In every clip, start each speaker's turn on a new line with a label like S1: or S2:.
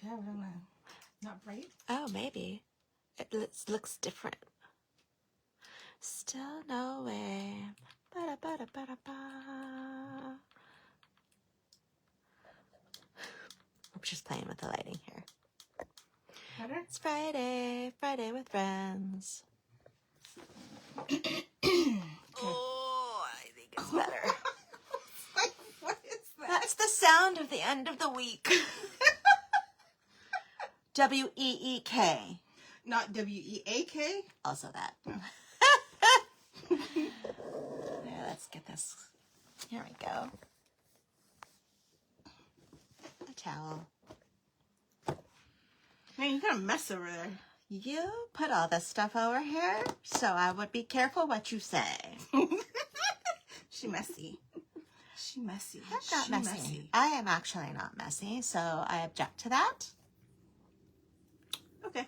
S1: Yeah, I don't know. Not bright?
S2: Oh, maybe. It looks different. Still no way. Ba-da-ba-da-ba-da-ba. I'm just playing with the lighting here.
S1: Better?
S2: It's Friday. Friday with friends. Oh, I think it's better.
S1: Like, what is that?
S2: That's the sound of the end of the week. W-E-E-K.
S1: Not W-E-A-K?
S2: Also that. There, let's get this. Here we go. A towel.
S1: Man, you got a mess over there.
S2: You put all this stuff over here, so I would be careful what you say.
S1: She messy. She messy.
S2: I'm not messy. I am actually not messy, so I object to that.
S1: Okay.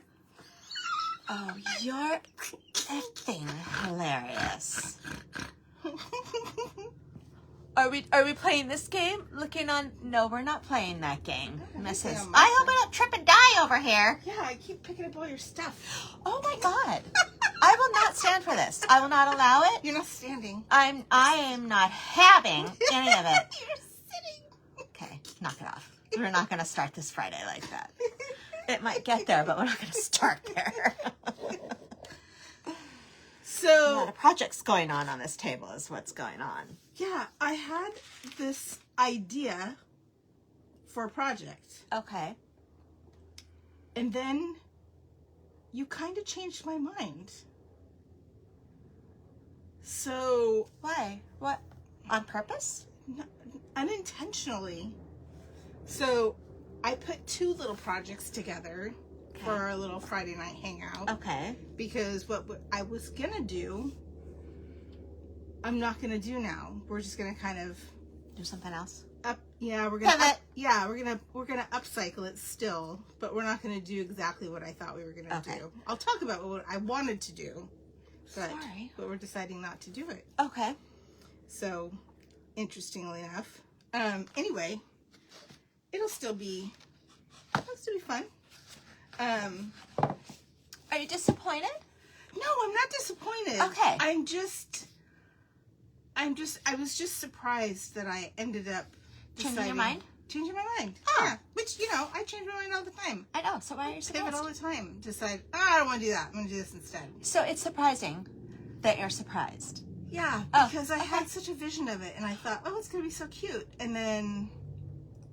S2: Oh, you're effing hilarious. Are we playing this game? Looking on? No, we're not playing that game, Mrs. I hope I don't trip and die over here.
S1: Yeah, I keep picking up all your stuff.
S2: Oh my God! I will not stand for this. I will not allow it.
S1: You're not standing.
S2: I am not having any of it.
S1: You're sitting.
S2: Okay, knock it off. We're not going to start this Friday like that. It might get there, but we're not going to start there.
S1: So,
S2: a lot of projects going on this table is what's going on.
S1: Yeah, I had this idea for a project.
S2: Okay.
S1: And then you kind of changed my mind. So...
S2: Why? What? On purpose?
S1: Unintentionally. So I put two little projects together for our little Friday night hangout.
S2: Okay.
S1: Because what I was going to do, I'm not going to do now. We're just going to kind of
S2: do something else.
S1: We're going to we're going to upcycle it still, but we're not going to do exactly what I thought we were going to do. I'll talk about what I wanted to do. But we're deciding not to do it.
S2: Okay.
S1: So, interestingly enough, anyway, it'll still be fun.
S2: Are you disappointed?
S1: No, I'm not disappointed.
S2: Okay.
S1: I was just surprised that I ended up
S2: changing your mind.
S1: Changing my mind.
S2: Oh.
S1: Yeah, which I change my mind all the time.
S2: I know. So why are you surprised?
S1: Pivot all the time. Decide, I don't want to do that. I'm going to do this instead.
S2: So it's surprising that you're surprised.
S1: Yeah, because I had such a vision of it, and I thought, it's going to be so cute. And then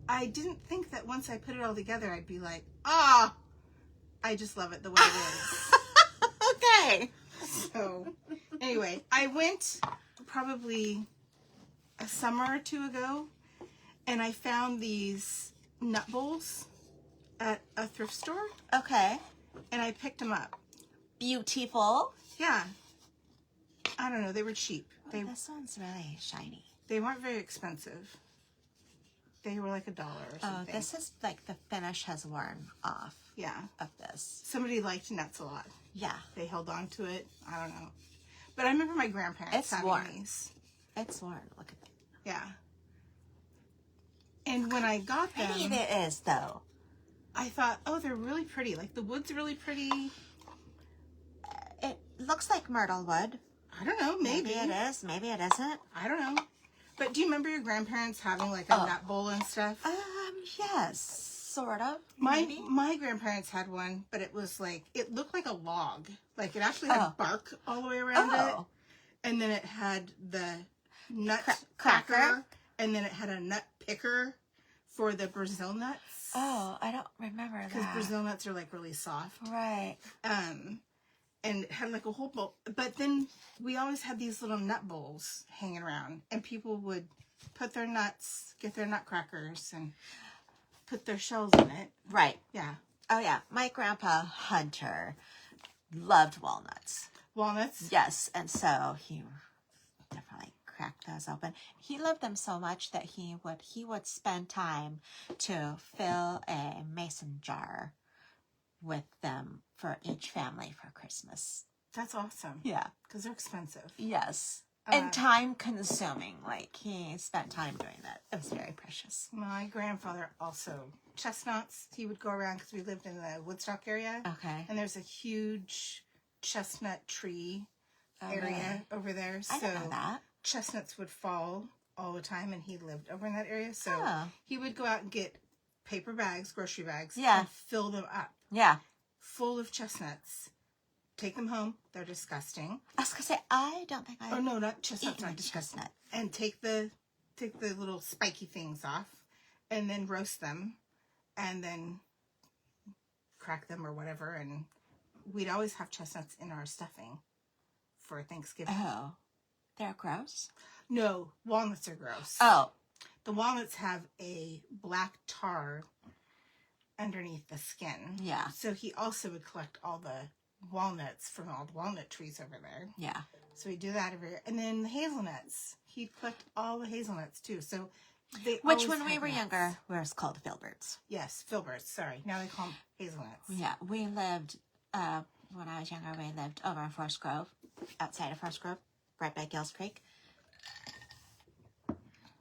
S1: I didn't think that once I put it all together, I'd be like, I just love it the way it is.
S2: Okay.
S1: So, anyway, I went probably a summer or two ago, and I found these nut bowls at a thrift store.
S2: Okay.
S1: And I picked them up.
S2: Beautiful.
S1: Yeah. I don't know. They were cheap.
S2: This one's really shiny.
S1: They weren't very expensive. They were like $1 or something.
S2: Oh, this is like the finish has worn off.
S1: Yeah.
S2: Of this.
S1: Somebody liked nuts a lot.
S2: Yeah.
S1: They held on to it. I don't know. But I remember my grandparents having these.
S2: It's worn. Look at that.
S1: Yeah. And when I got them...
S2: Pretty it is, though.
S1: I thought, they're really pretty. Like, the wood's really pretty.
S2: It looks like myrtle wood.
S1: I don't know. Maybe
S2: it is. Maybe it isn't.
S1: I don't know. But do you remember your grandparents having, like, a nut bowl and stuff?
S2: Yes. Sort of.
S1: My grandparents had one, but it was like, it looked like a log. Like, it actually had bark all the way around it. And then it had the nut cracker. And then it had a nut picker for the Brazil nuts.
S2: Oh, I don't remember that.
S1: Because Brazil nuts are, like, really soft.
S2: Right.
S1: And it had, like, a whole bowl. But then we always had these little nut bowls hanging around. And people would put their nuts, get their nutcrackers, and put their shells in it.
S2: Right.
S1: Yeah.
S2: Oh, yeah. My grandpa, Hunter, loved walnuts.
S1: Walnuts?
S2: Yes. And so he definitely cracked those open. He loved them so much that he would spend time to fill a mason jar with them for each family for Christmas.
S1: That's awesome.
S2: Yeah.
S1: Because they're expensive.
S2: Yes. And time consuming. Like, he spent time doing that. It was very precious.
S1: My grandfather also, chestnuts, he would go around because we lived in the Woodstock area.
S2: Okay.
S1: And there's a huge chestnut tree area over there.
S2: I didn't know that.
S1: Chestnuts would fall all the time, and he lived over in that area. So he would go out and get paper bags, grocery bags, and fill them up. Yeah. Full of chestnuts. Take them home. They're disgusting.
S2: I was going to say, I don't think I...
S1: Oh, no, not chestnuts. Not chestnut. And take the little spiky things off, and then roast them, and then crack them or whatever. And we'd always have chestnuts in our stuffing for Thanksgiving.
S2: Oh. They're gross?
S1: No, walnuts are gross.
S2: Oh.
S1: The walnuts have a black tar underneath the skin. Yeah. So he also would collect all the walnuts from all the walnut trees over there. Yeah. So he'd do that every year. And then the hazelnuts. He'd collect all the hazelnuts too. So they
S2: Which when we were younger was called filberts.
S1: Yes, filberts. Sorry. Now they call them hazelnuts.
S2: Yeah. We lived, when I was younger, we lived over in Forest Grove, outside of Forest Grove, right by Gills Creek.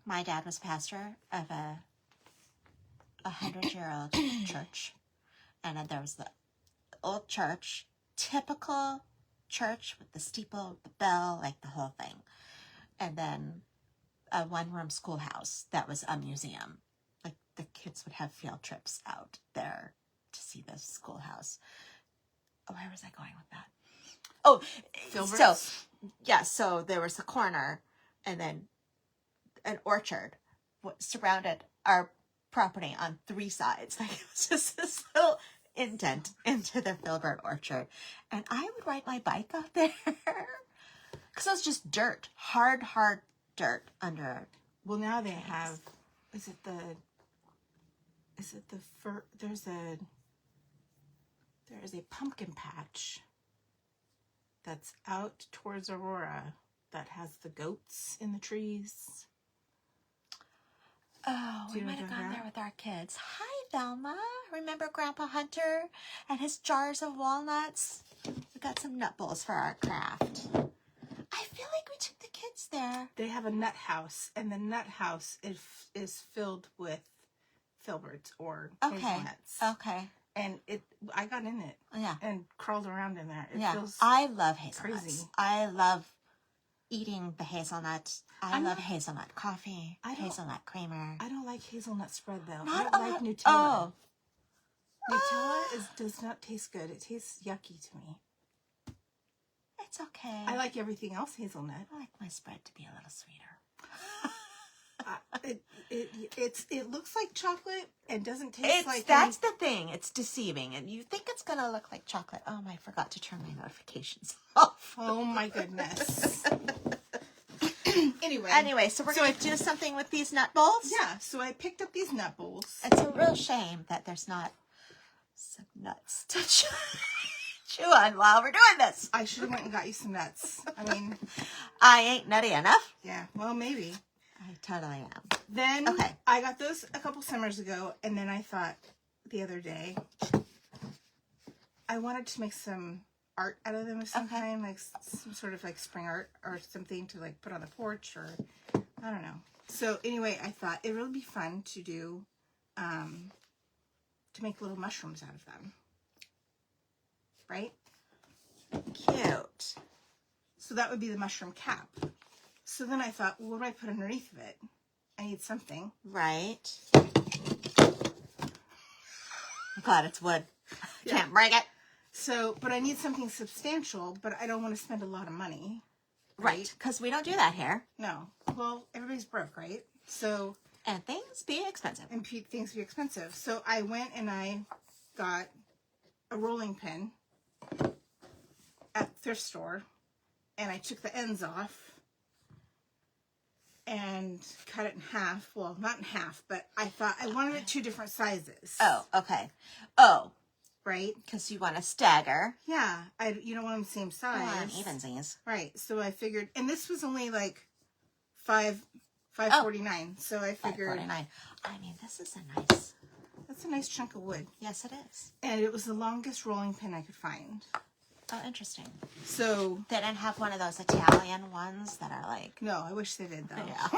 S2: My dad was pastor of a 100-year-old church. And then there was the old church, typical church with the steeple, the bell, like the whole thing. And then a one-room schoolhouse that was a museum. Like, the kids would have field trips out there to see this schoolhouse. Oh, where was I going with that? Oh, Filberts? So there was a corner, and then an orchard surrounded our property on 3 sides. Like, it was just this little indent into the filbert orchard. And I would ride my bike out there because it was just dirt, hard dirt under.
S1: Well, now they have, there's a pumpkin patch that's out towards Aurora that has the goats in the trees.
S2: Oh, we might have gone there with our kids. Hi, Velma. Remember Grandpa Hunter and his jars of walnuts? We got some nut bowls for our craft. I feel like we took the kids there.
S1: They have a nut house, and the nut house is filled with filberts or hazelnuts. Okay. And I got in it. Yeah. And crawled around in there. It feels
S2: I love hazelnuts. Crazy. I love eating the hazelnuts. I love hazelnut coffee, hazelnut creamer.
S1: I don't like hazelnut spread, though. I don't like Nutella. Nutella does not taste good. It tastes yucky to me.
S2: It's okay.
S1: I like everything else hazelnut.
S2: I like my spread to be a little sweeter.
S1: It looks like chocolate and doesn't taste like...
S2: That's the thing. It's deceiving. And you think it's going to look like chocolate. Oh, I forgot to turn my notifications off.
S1: Oh, my goodness.
S2: Anyway, so we're going to do something with these nut bowls?
S1: Yeah, so I picked up these nut bowls.
S2: It's a real shame that there's not some nuts to chew on while we're doing this.
S1: I should have went and got you some nuts. I mean...
S2: I ain't nutty enough.
S1: Yeah, well, maybe.
S2: I totally am.
S1: Then I got those a couple summers ago, and then I thought the other day I wanted to make some art out of them of some kind, like some sort of like spring art or something to like put on the porch, or I don't know. So anyway, I thought it would really be fun to do, to make little mushrooms out of them. Right?
S2: Cute.
S1: So that would be the mushroom cap. So then I thought, well, what do I put underneath of it? I need something.
S2: Right. God, it's wood. Yeah. Can't break it.
S1: So, but I need something substantial, but I don't want to spend a lot of money.
S2: Right. Because we don't do that here.
S1: No. Well, everybody's broke, right? So.
S2: And things be expensive.
S1: And things be expensive. So I went and I got a rolling pin at the thrift store, and I took the ends off and cut it in half. Well, not in half, but I thought I wanted it 2 different sizes.
S2: Oh, okay. Oh.
S1: Right?
S2: Because you want to stagger.
S1: Yeah. You don't want them the same size.
S2: You want evensies.
S1: Right. So I figured, and this was only like $5.49. So I figured.
S2: $5.49. I mean, this is a nice.
S1: That's a nice chunk of wood.
S2: Yes, it is.
S1: And it was the longest rolling pin I could find.
S2: Oh, interesting.
S1: So
S2: they didn't have one of those Italian ones that are like...
S1: No, I wish they did, though.
S2: Yeah.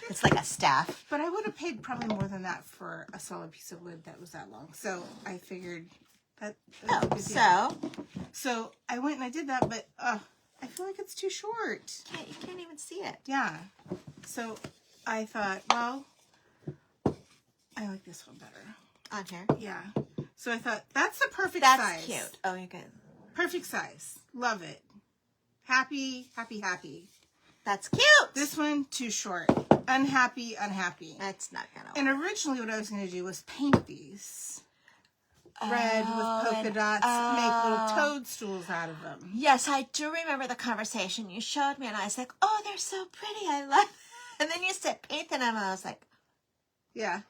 S2: It's like a staff.
S1: But I would have paid probably more than that for a solid piece of wood that was that long. So I figured that was a good deal. So I went and I did that, but I feel like it's too short.
S2: You can't even see it.
S1: Yeah. So I thought, well, I like this one better.
S2: On here?
S1: Yeah. So I thought, that's the perfect size.
S2: That's cute. Oh, you're good.
S1: Perfect size. Love it. Happy, happy, happy.
S2: That's cute.
S1: This one, too short. Unhappy, unhappy.
S2: That's not gonna work.
S1: And originally what I was going to do was paint these. Red with polka dots, make little toadstools out of them.
S2: Yes, I do remember the conversation you showed me, and I was like, oh, they're so pretty. I love it. And then you said paint them, and I was like,
S1: yeah.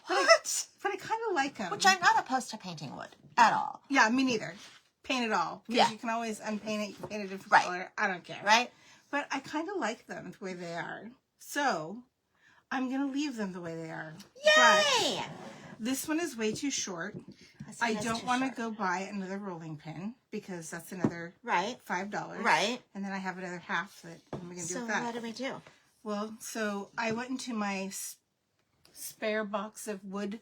S2: What?
S1: But I kind of like them.
S2: Which I'm not opposed to painting wood at all.
S1: Yeah, me neither. Paint it all. Because you can always unpaint it. You can paint a different color. I don't care.
S2: Right?
S1: But I kind of like them the way they are. So, I'm going to leave them the way they are.
S2: Yay!
S1: But this one is way too short. I don't want to go buy another rolling pin because that's another $5.
S2: Right.
S1: And then I have another half that I'm going to do with that.
S2: So what do we do?
S1: Well, so I went into my spare box of wood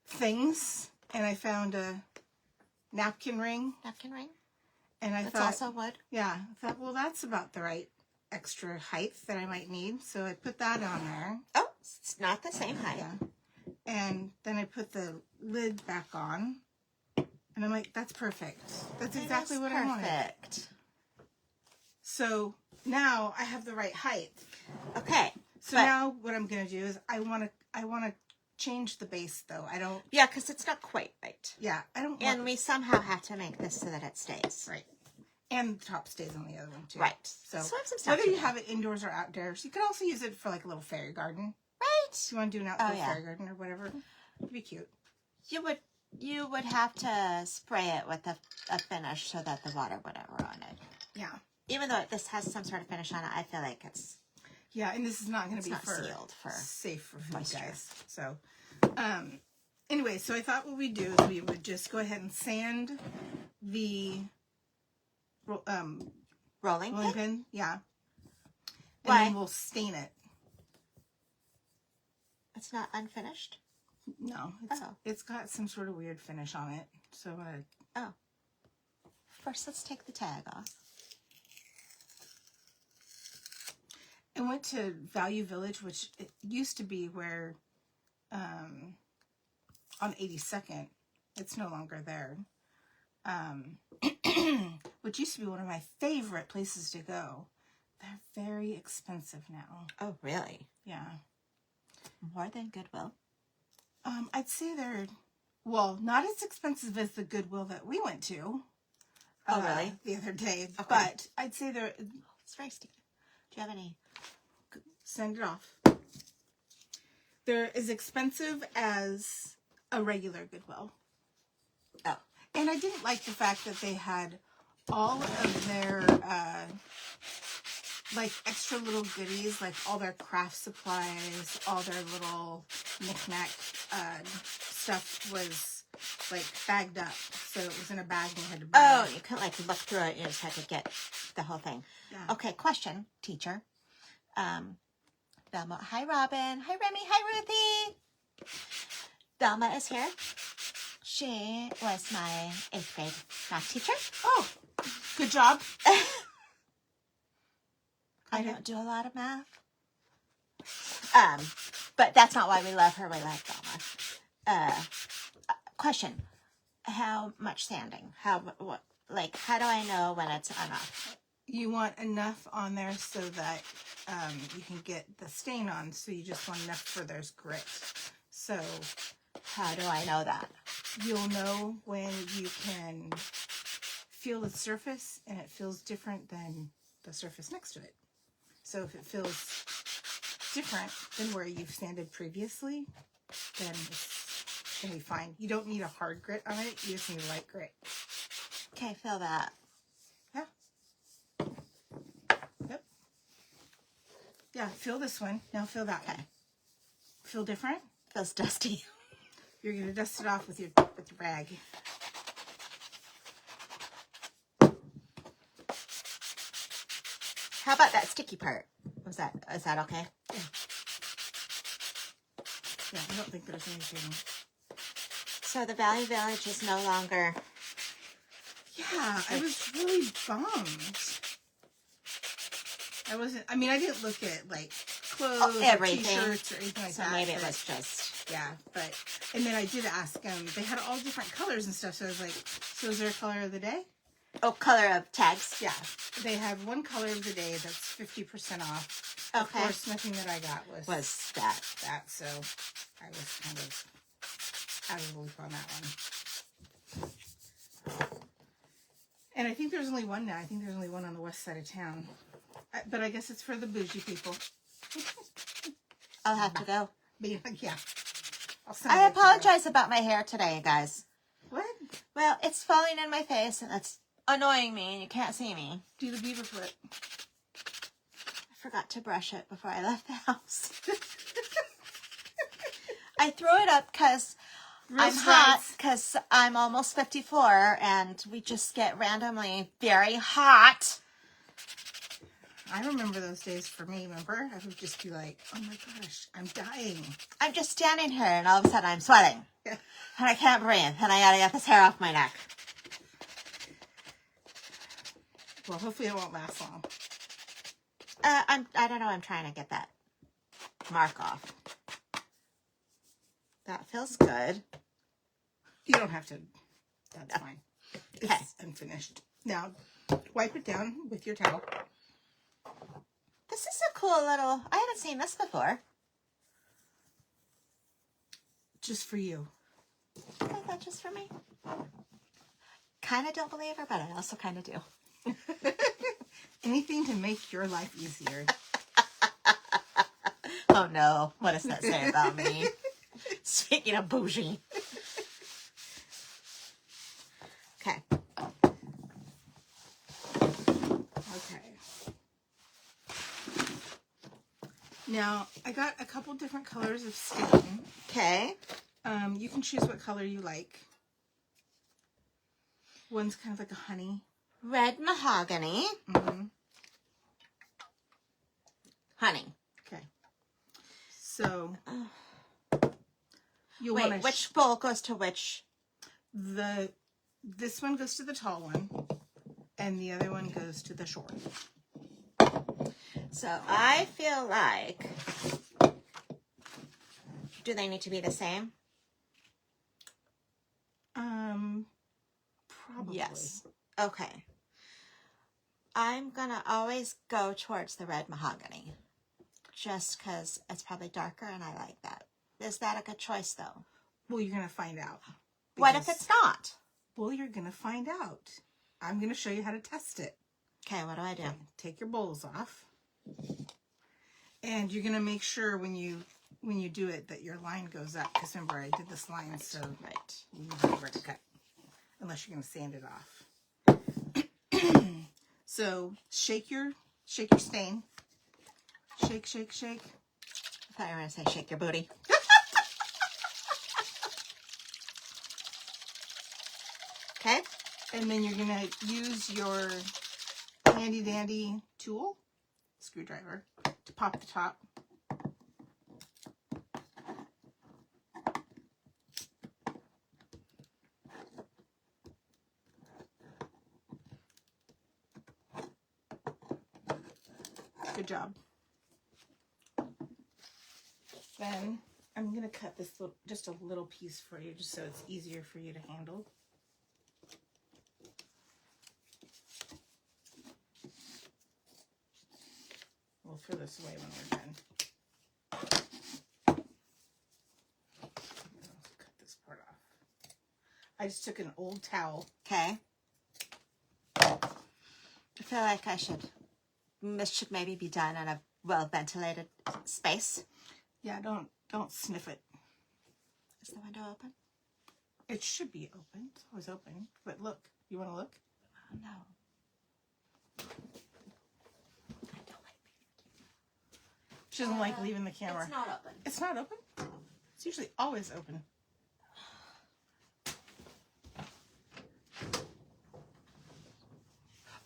S1: things and I found a napkin ring.
S2: Napkin ring?
S1: And I
S2: thought...
S1: That's
S2: also wood?
S1: Yeah. I thought, well, that's about the right extra height that I might need. So I put that on there.
S2: Oh, it's not the same height.
S1: Yeah. And then I put the lid back on. And I'm like, that's perfect. That's exactly what I wanted.
S2: Perfect.
S1: So now I have the right height.
S2: Okay.
S1: So now what I'm going to do is I want to change the base though. I don't.
S2: Yeah, because it's not quite right.
S1: Yeah, I don't.
S2: And we somehow have to make this so that it stays.
S1: Right. And the top stays on the other one too.
S2: Right.
S1: So
S2: I have some stuff
S1: whether you have it indoors or outdoors, you can also use it for like a little fairy garden.
S2: Right.
S1: If you want to do an outdoor fairy garden or whatever, it'd be cute.
S2: You would have to spray it with a finish so that the water would ever on it.
S1: Yeah.
S2: Even though this has some sort of finish on it, I feel like it's...
S1: Yeah, and this is not going to be
S2: sealed for
S1: safe for food,
S2: moisture.
S1: guys. So, anyway, so I thought what we'd do is we would just go ahead and sand the
S2: rolling
S1: pin. Yeah. And
S2: Why?
S1: then we'll stain it.
S2: It's not unfinished?
S1: No, it's got some sort of weird finish on it. So
S2: first, let's take the tag off.
S1: I went to Value Village, which it used to be where on 82nd. It's no longer there. Which used to be one of my favorite places to go. They're very expensive now.
S2: Oh, really?
S1: Yeah.
S2: More than Goodwill?
S1: I'd say they're, well, not as expensive as the Goodwill that we went to.
S2: Oh, really?
S1: The other day.
S2: Okay.
S1: But I'd say they're...
S2: It's very sticky. Do you have any?
S1: Send it off. They're as expensive as a regular Goodwill.
S2: Oh.
S1: And I didn't like the fact that they had all of their, like, extra little goodies, like all their craft supplies, all their little knick-knack stuff was, like, bagged up. So it was in a bag and you had to buy it.
S2: You couldn't, like, look through it. You just had to get the whole thing.
S1: Yeah.
S2: Okay, question, teacher. Velma. Hi, Robin. Hi, Remy. Hi, Ruthie. Velma is here. She was my 8th grade math teacher.
S1: Oh, good job.
S2: I don't do a lot of math. But that's not why we love her. We love Velma. Question. How much sanding? How do I know when it's enough?
S1: You want enough on there so that you can get the stain on. So you just want enough for there's grit. So
S2: how do I know that?
S1: You'll know when you can feel the surface and it feels different than the surface next to it. So if it feels different than where you've sanded previously, then it's going to be fine. You don't need a hard grit on it. You just need a light grit.
S2: Okay, feel that.
S1: Yeah. Yep. Yeah, feel this one. Now feel that one. Feel different?
S2: Feels dusty.
S1: You're going to dust it off with your rag.
S2: How about that sticky part? Is that okay?
S1: Yeah, I don't think there's anything.
S2: So the Valley Village is no longer.
S1: Yeah, I was really bummed. I mean, I didn't look at, like, clothes or t-shirts or anything like that.
S2: So maybe it was just...
S1: Yeah, and then I did ask them, they had all different colors and stuff, so I was like, so is there a color of the day?
S2: Oh, color of tags?
S1: Yeah. They had one color of the day that's 50% off.
S2: Okay.
S1: Of course, nothing that I got was
S2: that.
S1: So I was kind of out of the loop on that one. And I think there's only one now. I think there's only one on the west side of town. But I guess it's for the bougie people.
S2: I'll have to go.
S1: Yeah.
S2: I apologize about my hair today, guys.
S1: What?
S2: Well, it's falling in my face, and it's annoying me, and you can't see me.
S1: Do the beaver foot.
S2: I forgot to brush it before I left the house. I threw it up because I'm hot, because I'm almost 54, and we just get randomly very hot.
S1: I remember those days for me, remember? I would just be like, oh my gosh, I'm dying.
S2: I'm just standing here, and all of a sudden I'm sweating.
S1: Yeah.
S2: And I can't breathe, and I gotta get this hair off my neck.
S1: Well, hopefully it won't last long.
S2: I don't know, I'm trying to get that mark off. That feels good.
S1: You don't have to. That's fine.
S2: Okay.
S1: It's unfinished. Now, wipe it down with your towel.
S2: This is a cool little... I haven't seen this before.
S1: Just for you.
S2: I think that's just for me. Kind of don't believe her, but I also kind of do.
S1: Anything to make your life easier.
S2: Oh no, what does that say about me? Speaking of bougie. Okay.
S1: Okay. Now, I got a couple different colors of stain.
S2: Okay.
S1: You can choose what color you like. One's kind of like a honey.
S2: Red mahogany.
S1: Mm-hmm.
S2: Honey.
S1: Okay. So, you
S2: wait,
S1: want
S2: which bowl goes to which?
S1: This one goes to the tall one, and the other one goes to the short.
S2: So I feel like, do they need to be the same?
S1: Probably.
S2: Yes. Okay. I'm gonna always go towards the red mahogany, just because it's probably darker and I like that. Is that a good choice, though?
S1: Well, you're gonna find out.
S2: What if it's not?
S1: Well, you're gonna find out. I'm gonna show you how to test it.
S2: Okay, what do I do?
S1: Okay, take your bowls off, and you're gonna make sure when you do it that your line goes up. Because remember, I did this line, so you need a red cut. Unless you're gonna sand it off. So shake your stain. Shake, shake, shake.
S2: I thought you were gonna say shake your booty. Okay.
S1: And then you're gonna use your handy dandy tool, screwdriver, to pop the top. Good job. Then I'm going to cut this just a little piece for you, just so it's easier for you to handle. We'll throw this away when we're done. Let's cut this part off. I just took an old towel.
S2: Okay. I feel like this should maybe be done in a well-ventilated space.
S1: Yeah, don't sniff it.
S2: Is the window open?
S1: It should be open. It's always open. But look. You want to look?
S2: Oh, no. I don't like being...
S1: She doesn't like leaving the camera.
S2: It's not open.
S1: It's not open? It's usually always open.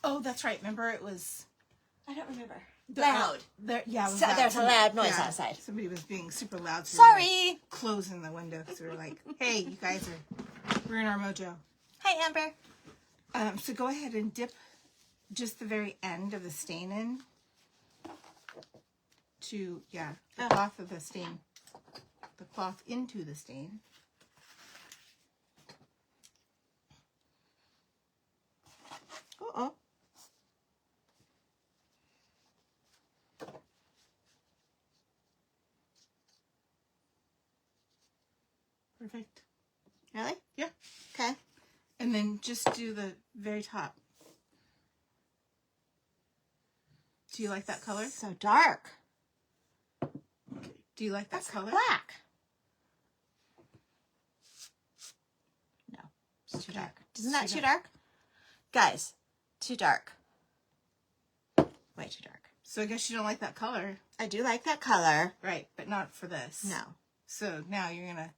S1: Oh, that's right. Remember it was
S2: I don't remember.
S1: Loud. Yeah, it was loud.
S2: There's a loud noise outside.
S1: Somebody was being super loud. So
S2: Sorry.
S1: We were, like, closing the window. So we were like, hey, you guys we're in our mojo.
S2: Hi, Amber.
S1: So go ahead and dip just the very end of the stain in to, the cloth of the stain. The cloth into the stain. Uh-oh. Perfect.
S2: Really?
S1: Yeah.
S2: Okay.
S1: And then just do the very top. Do you like that color?
S2: So dark.
S1: Okay. Do you like that color?
S2: Black. No, it's too dark. Isn't that too dark? Guys, too dark. Way too dark.
S1: So I guess you don't like that color.
S2: I do like that color.
S1: Right, but not for this.
S2: No.
S1: So now you're going to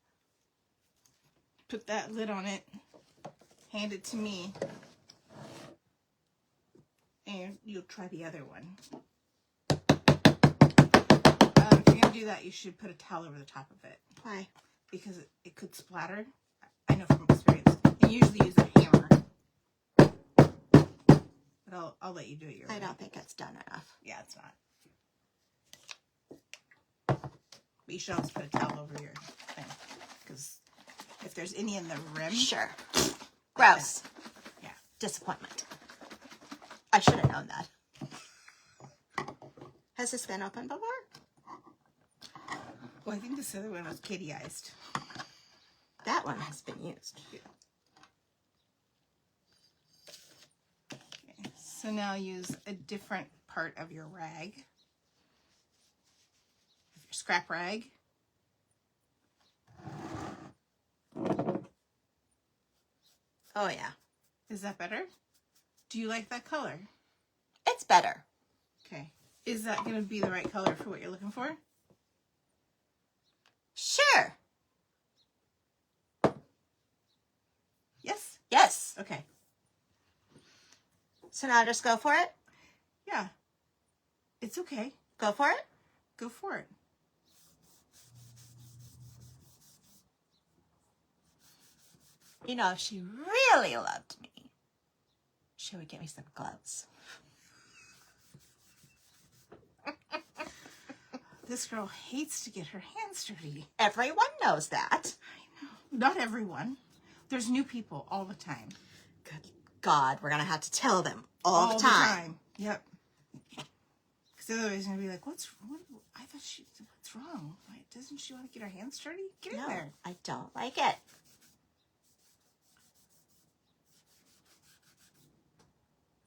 S1: put that lid on it, hand it to me, and you'll try the other one. If you're going to do that, you should put a towel over the top of it.
S2: Why?
S1: Because it could splatter. I know from experience. And you usually use a hammer. But I'll let you do it your way.
S2: I don't think it's done enough.
S1: Yeah, it's not. But you should always put a towel over your thing. Because if there's any in the rim.
S2: Sure.
S1: Like
S2: Gross.
S1: That. Yeah.
S2: Disappointment. I should have known that. Has this been opened before?
S1: Well, I think this other one was kitty-ized.
S2: That one has been used.
S1: Yeah. Okay. So now use a different part of your rag. Your scrap rag.
S2: Oh, yeah.
S1: Is that better? Do you like that color?
S2: It's better.
S1: Okay. Is that going to be the right color for what you're looking for?
S2: Sure.
S1: Yes?
S2: Yes.
S1: Okay.
S2: So now just go for it?
S1: Yeah. It's okay.
S2: Go for it?
S1: Go for it.
S2: You know, if she really loved me, she would get me some gloves.
S1: This girl hates to get her hands dirty.
S2: Everyone knows that.
S1: I know. Not everyone. There's new people all the time.
S2: Good God, we're going to have to tell them all the time.
S1: Yep. Because otherwise, going to be like, what's wrong? Why doesn't she want to get her hands dirty? Get in there.
S2: I don't like it.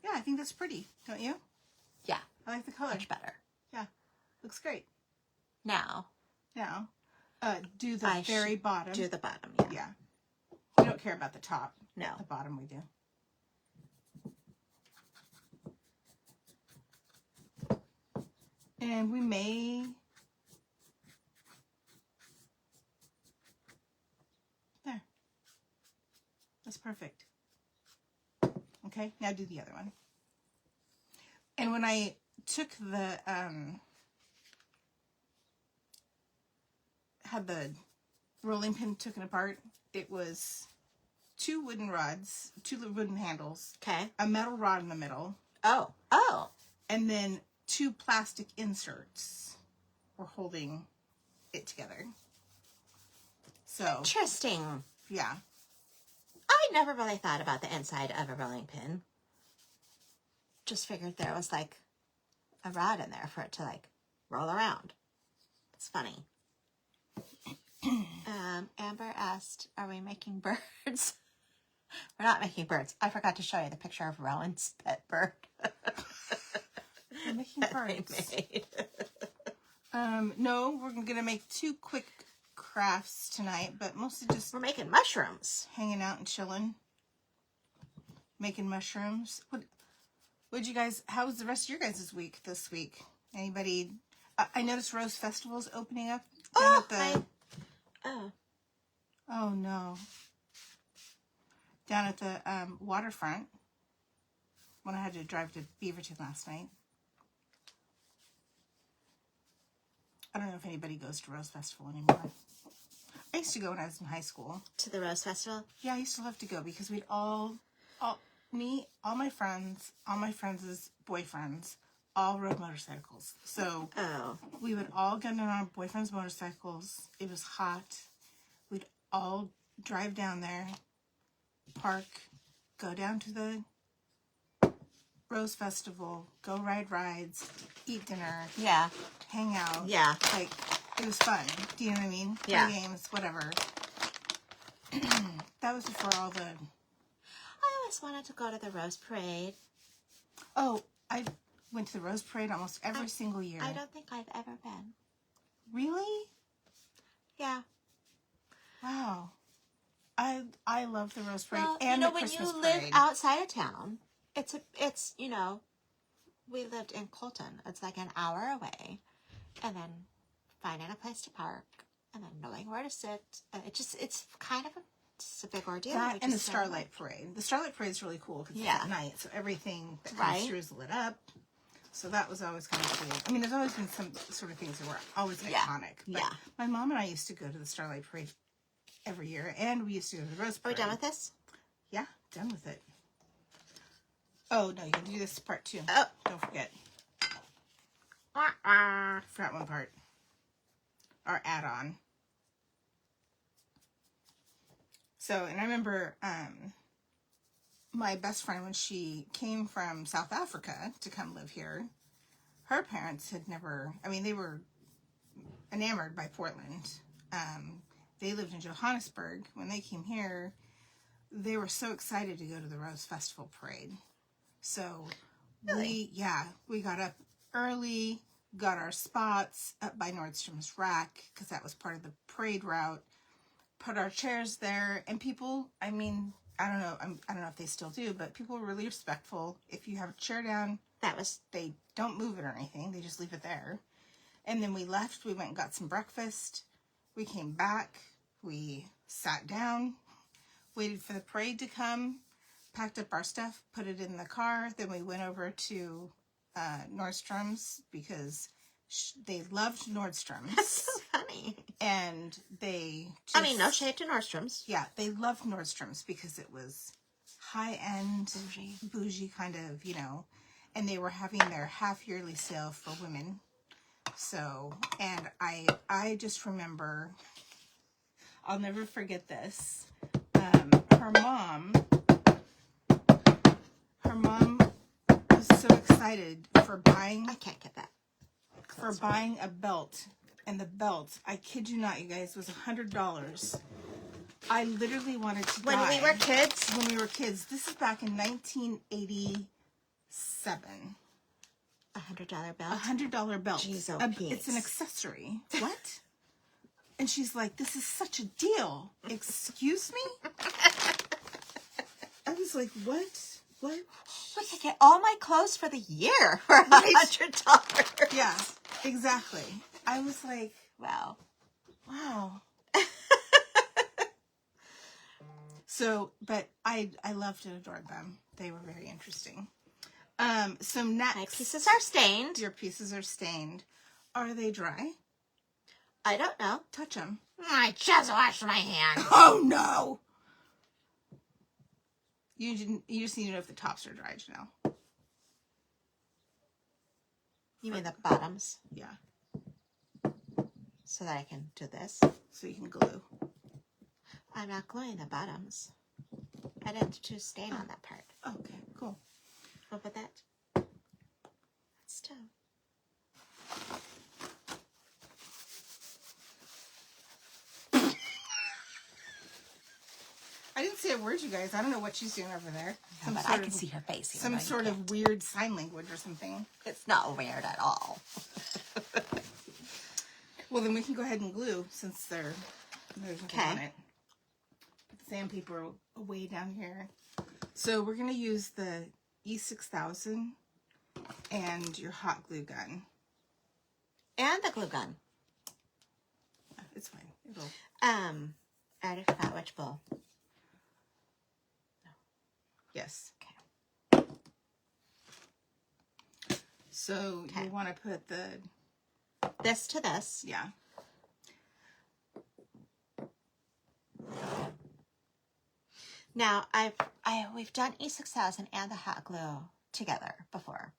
S1: Yeah, I think that's pretty. Don't you?
S2: Yeah.
S1: I like the color.
S2: Much better.
S1: Yeah. Looks great.
S2: Now,
S1: do the very bottom.
S2: Do the bottom, yeah.
S1: Yeah. We don't care about the top.
S2: No.
S1: The bottom we do. And we may... There. That's perfect. Okay, now do the other one. And when I took the... had the rolling pin taken apart, it was 2 wooden rods, 2 wooden handles,
S2: Okay.
S1: a metal rod in the middle,
S2: Oh.
S1: and then 2 plastic inserts were holding it together. So,
S2: Interesting.
S1: yeah.
S2: I never really thought about the inside of a rolling pin. Just figured there was like a rod in there for it to like roll around. It's funny. Amber asked, are we making birds? We're not making birds. I forgot to show you the picture of Rowan's pet bird.
S1: We're making birds. No, we're going to make 2 quick crafts tonight, but mostly just...
S2: We're making mushrooms.
S1: Hanging out and chilling. Making mushrooms. What'd you guys... How was the rest of your guys' week this week? Anybody... I noticed Rose Festival's opening up. Oh, no. Down at the waterfront. When I had to drive to Beaverton last night. I don't know if anybody goes to Rose Festival anymore. I used to go when I was in high school.
S2: To the Rose Festival?
S1: Yeah, I used to love to go because we'd all my friends, all my friends' boyfriends, all rode motorcycles. So we would all get on our boyfriends' motorcycles. It was hot. We'd all drive down there, park, go down to the Rose Festival, go ride rides, eat dinner, hang out.
S2: Yeah.
S1: Like, it was fun. Do you know what I mean?
S2: Yeah.
S1: Play games, whatever. That was before all the...
S2: I always wanted to go to the Rose Parade.
S1: Oh, I went to the Rose Parade almost every single year.
S2: I don't think I've ever been.
S1: Really?
S2: Yeah.
S1: Wow. I love the Rose Parade
S2: Well,
S1: and the
S2: when
S1: Christmas
S2: you
S1: Parade.
S2: live outside of town, it's we lived in Colton. It's like an hour away, and then finding a place to park, and then knowing where to sit. It's kind of a big ordeal.
S1: That and the Starlight Parade. The Starlight Parade is really cool because it's at night, so everything that comes through is lit up. So that was always kind of cool. I mean, there's always been some sort of things that were always iconic. But my mom and I used to go to the Starlight Parade every year, and we used to go to the Rose Parade.
S2: Are we done with this?
S1: Yeah, done with it. Oh, no, you can do this part too.
S2: Oh.
S1: Don't forget. Forgot one part. Our add-on. So, and I remember my best friend, when she came from South Africa to come live here, her parents had never, I mean, they were enamored by Portland. They lived in Johannesburg. When they came here, they were so excited to go to the Rose Festival Parade. So we got up early, got our spots up by Nordstrom's Rack, because that was part of the parade route, put our chairs there, and people, I mean, I don't know if they still do, but people were really respectful. If you have a chair down, they don't move it or anything. They just leave it there. And then we left. We went and got some breakfast. We came back. We sat down, waited for the parade to come, packed up our stuff, put it in the car. Then we went over to Nordstrom's because they loved Nordstrom's.
S2: That's so funny.
S1: And they
S2: no shade to Nordstrom's.
S1: Yeah, they loved Nordstrom's because it was high-end, bougie kind of, and they were having their half-yearly sale for women. So, and I just remember, I'll never forget this. Her mom was so excited for buying.
S2: I can't get that.
S1: For buying a belt, and the belt, I kid you not, you guys, was $100. I literally wanted to die.
S2: When we were kids?
S1: When we were kids. This is back in 1987.
S2: $100 belt?
S1: $100 belt.
S2: Jeez,
S1: it's an accessory. What? And she's like, this is such a deal. Excuse me? I was like, what? What?
S2: We could get all my clothes for the year for $100.
S1: Yeah, exactly. I was like,
S2: wow.
S1: So, but I loved and adored them. They were very interesting. So next,
S2: my pieces are stained.
S1: Your pieces are stained. Are they dry?
S2: I don't know.
S1: Touch them.
S2: I just washed my hands.
S1: Oh no! You just need to know if the tops are dry, Janelle.
S2: You mean the bottoms?
S1: Yeah.
S2: So that I can do this?
S1: So you can glue.
S2: I'm not gluing the bottoms. I didn't choose stain on that part.
S1: Okay, cool.
S2: What about that? That's too.
S1: I didn't say a word, you guys. I don't know what she's doing over there.
S2: No, but I can see her face.
S1: Some sort of weird sign language or something.
S2: It's not weird at all.
S1: Well, then we can go ahead and glue since there's nothing on it. Put the sandpaper way down here. So we're going to use the E6000 and your hot glue gun.
S2: And the glue gun.
S1: It's fine. It'll...
S2: I already forgot which bowl.
S1: Yes.
S2: Okay.
S1: So you want to put the
S2: this to this.
S1: Yeah.
S2: Now, we've done E6000 and the hot glue together before.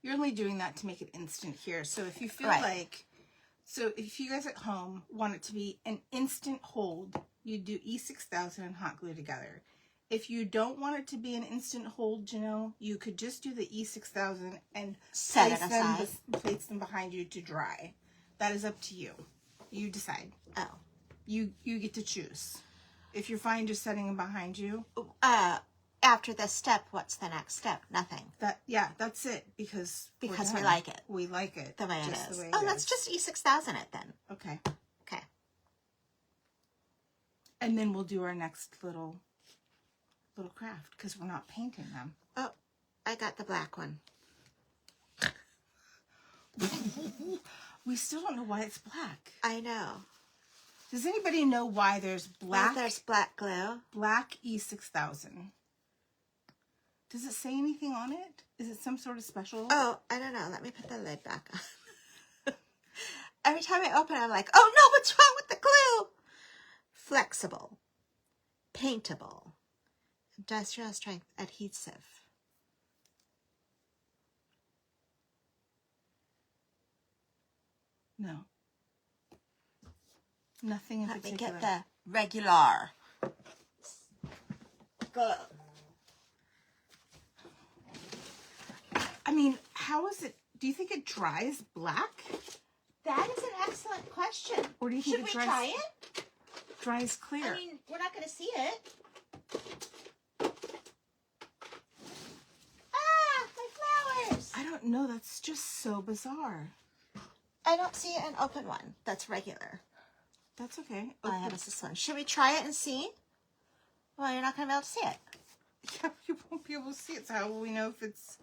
S1: You're only doing that to make it instant here. So if you feel like, so if you guys at home want it to be an instant hold, you do E6000 and hot glue together. If you don't want it to be an instant hold, you know, you could just do the E6000 and
S2: set it aside.
S1: Place them behind you to dry. That is up to you. You decide.
S2: Oh.
S1: You get to choose. If you're fine just setting them behind you.
S2: After this step, what's the next step? Nothing.
S1: That's it because
S2: we like it.
S1: We like it
S2: the way it
S1: just
S2: is.
S1: The way
S2: oh,
S1: it
S2: let's
S1: is.
S2: just E6000 it then.
S1: Okay.
S2: Okay.
S1: And then we'll do our next little craft because we're not painting them.
S2: Oh, I got the black one.
S1: We still don't know why it's black.
S2: I know.
S1: Does anybody know why there's black?
S2: Why there's black glue.
S1: Black E6000. Does it say anything on it? Is it some sort of special?
S2: Oh, I don't know. Let me put the lid back on. Every time I open it, I'm like, oh no, what's wrong with the glue? Flexible. Paintable. Industrial strength adhesive.
S1: No. Nothing in particular.
S2: Let me get the regular glue.
S1: I mean, how is it? Do you think it dries black?
S2: That is an excellent question.
S1: Or do you think
S2: Should we try it?
S1: Dries clear.
S2: I mean, we're not going to see it. Ah, my flowers.
S1: I don't know. That's just so bizarre.
S2: I don't see an open one. That's regular.
S1: That's okay.
S2: All I have is this one. Should we try it and see? Well, you're not going to be able to see it.
S1: Yeah, you won't be able to see it. So how will we know if it's...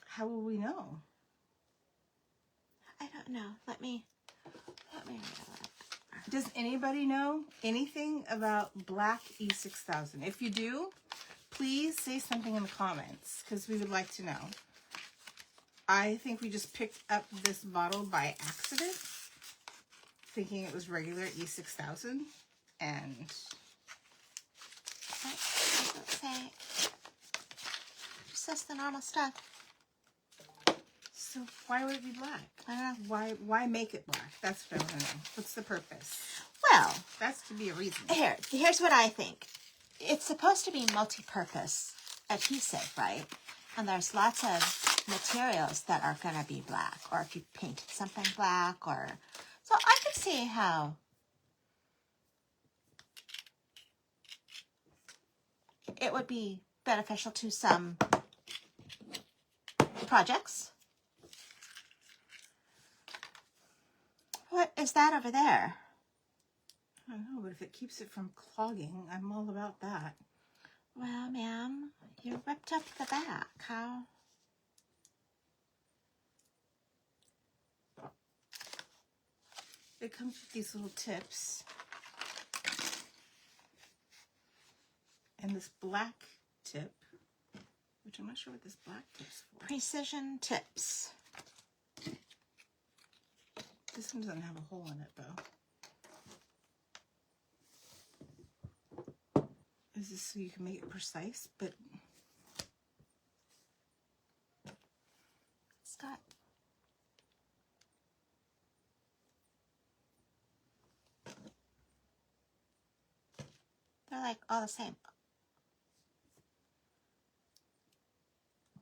S1: How will we know?
S2: I don't know. Let me read it.
S1: Does anybody know anything about black E6000? If you do, please say something in the comments because we would like to know. I think we just picked up this bottle by accident, thinking it was regular E6000, and
S2: it doesn't say. It just says the normal stuff.
S1: So why would it be black?
S2: I don't know.
S1: Why make it black? That's what I want to know. What's the purpose?
S2: Well,
S1: that's to be a reason.
S2: Here's what I think. It's supposed to be multi-purpose adhesive, right? And there's lots of materials that are going to be black, or if you painted something black, or so I could see how it would be beneficial to some projects. What is that over there?
S1: I don't know, but if it keeps it from clogging, I'm all about that.
S2: Well, ma'am, you ripped up the back. How?
S1: It comes with these little tips. And this black tip, which I'm not sure what this black tip's for.
S2: Precision tips.
S1: This one doesn't have a hole in it, though. Is this so you can make it precise? But
S2: it's got... They're like all the same.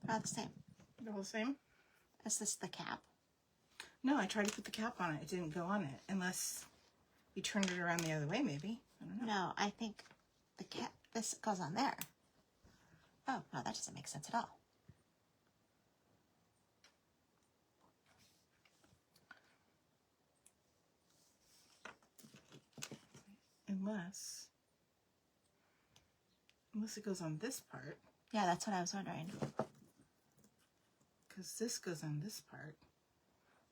S2: They're all the same.
S1: they're all the same?
S2: Is this the cap?
S1: No, I tried to put the cap on it. It didn't go on it. Unless you turned it around the other way, maybe. I don't know.
S2: No, I think the cap, this goes on there. Oh, no, that doesn't make sense at all.
S1: Unless it goes on this part.
S2: Yeah, that's what I was wondering.
S1: Because this goes on this part.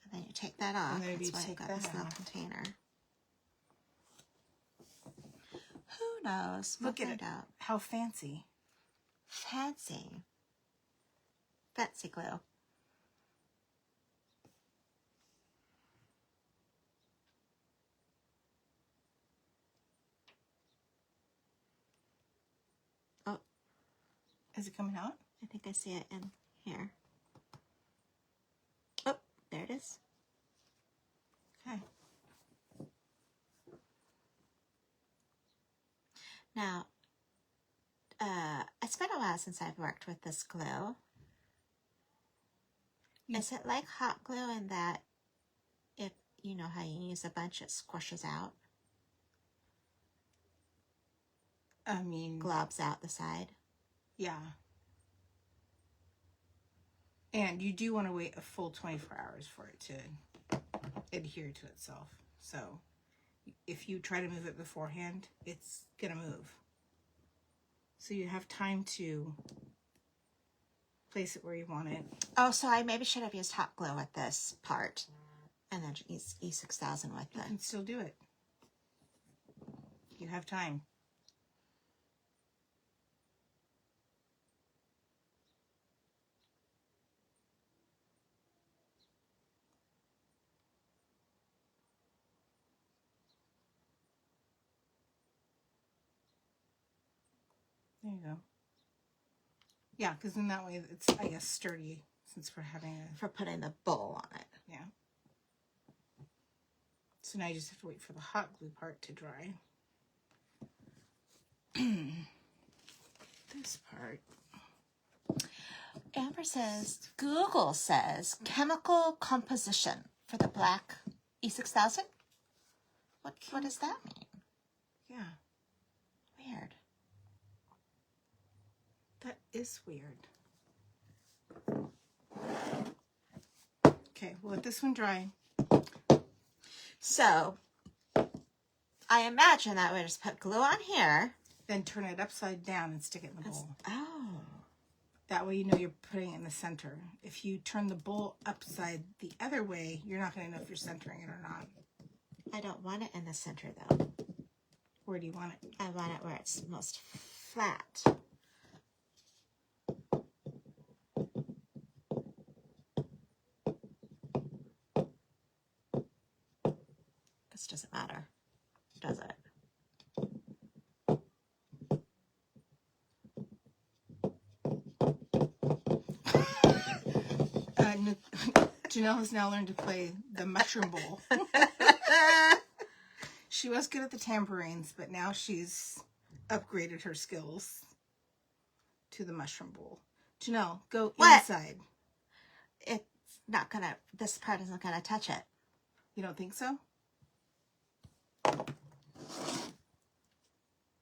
S2: And then you take that off.
S1: And then
S2: That's
S1: you
S2: why
S1: take
S2: I've got this
S1: that
S2: little
S1: out.
S2: container. Who knows?
S1: Look
S2: We'll
S1: at
S2: find out.
S1: how fancy.
S2: Fancy. fancy glue. Oh,
S1: is it coming out?
S2: I think I see it in here. Oh, there it is.
S1: Okay.
S2: Now, it's been a while since I've worked with this glue. Is it like hot glue in that if you know how you use a bunch, it squishes out?
S1: I mean,
S2: globs out the side.
S1: Yeah. And you do want to wait a full 24 hours for it to adhere to itself. So if you try to move it beforehand, it's going to move. So you have time to place it where you want it.
S2: Oh, so I maybe should have used hot glue with this part and then use E6000 with it.
S1: You can still do it. You have time. There you go. Yeah, because in that way it's, I guess, sturdy since we're having a...
S2: For putting the bowl on it.
S1: Yeah. So now you just have to wait for the hot glue part to dry. This part.
S2: Amber says, Google says, chemical composition for the black E6000? What does that mean?
S1: Yeah.
S2: Weird.
S1: That is weird. Okay, we'll let this one dry.
S2: So, I imagine that we just put glue on here.
S1: Then turn it upside down and stick it in the bowl.
S2: Oh.
S1: That way you know you're putting it in the center. If you turn the bowl upside the other way, you're not going to know if you're centering it or not.
S2: I don't want it in the center, though.
S1: Where do you want it?
S2: I want it where it's most flat. This doesn't matter, does it?
S1: Janelle has now learned to play the mushroom bowl. She was good at the tambourines, but now she's upgraded her skills to the mushroom bowl. Janelle, go inside.
S2: It's not gonna, this part isn't gonna touch it.
S1: You don't think so?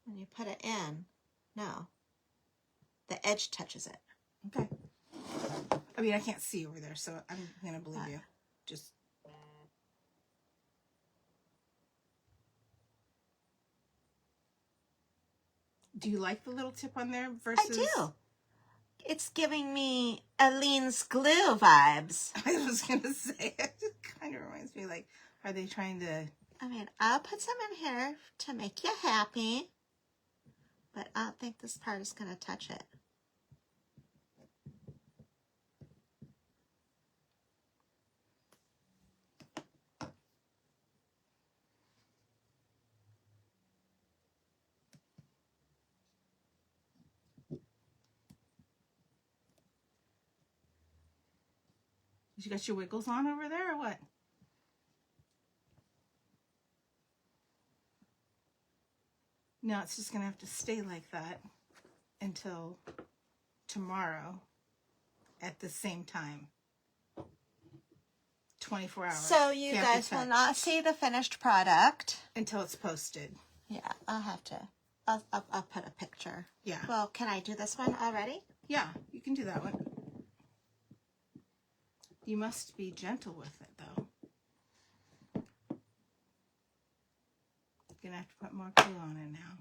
S2: When you put it in, no. The edge touches it.
S1: Okay. I mean, I can't see over there, so I'm going to believe you. Just... Do you like the little tip on there versus...
S2: I do. It's giving me Aline's glue vibes.
S1: I was going to say, it kind of reminds me, like, are they trying to...
S2: I mean, I'll put some in here to make you happy, but I don't think this part is going to touch it.
S1: You got your wiggles on over there or what? No, it's just going to have to stay like that until tomorrow at the same time. 24 hours.
S2: So you guys will not see the finished product.
S1: Until it's posted.
S2: Yeah, I'll have to. I'll put a picture.
S1: Yeah.
S2: Well, can I do this one already?
S1: Yeah, you can do that one. You must be gentle with it, though. You're going to have to put more glue on it now.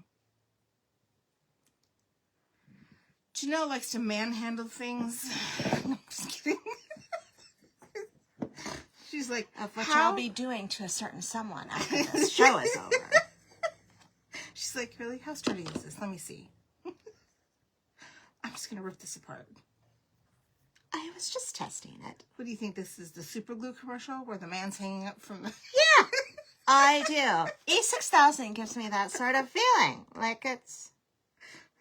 S1: Janelle likes to manhandle things. No, I'm just kidding. She's like,
S2: of which I'll be doing to a certain someone after this show is over.
S1: She's like, really? How sturdy is this? Let me see. I'm just going to rip this apart.
S2: I was just testing it.
S1: What do you think? This is the super glue commercial where the man's hanging up from the...
S2: Yeah, I do. E6000 gives me that sort of feeling. Like it's...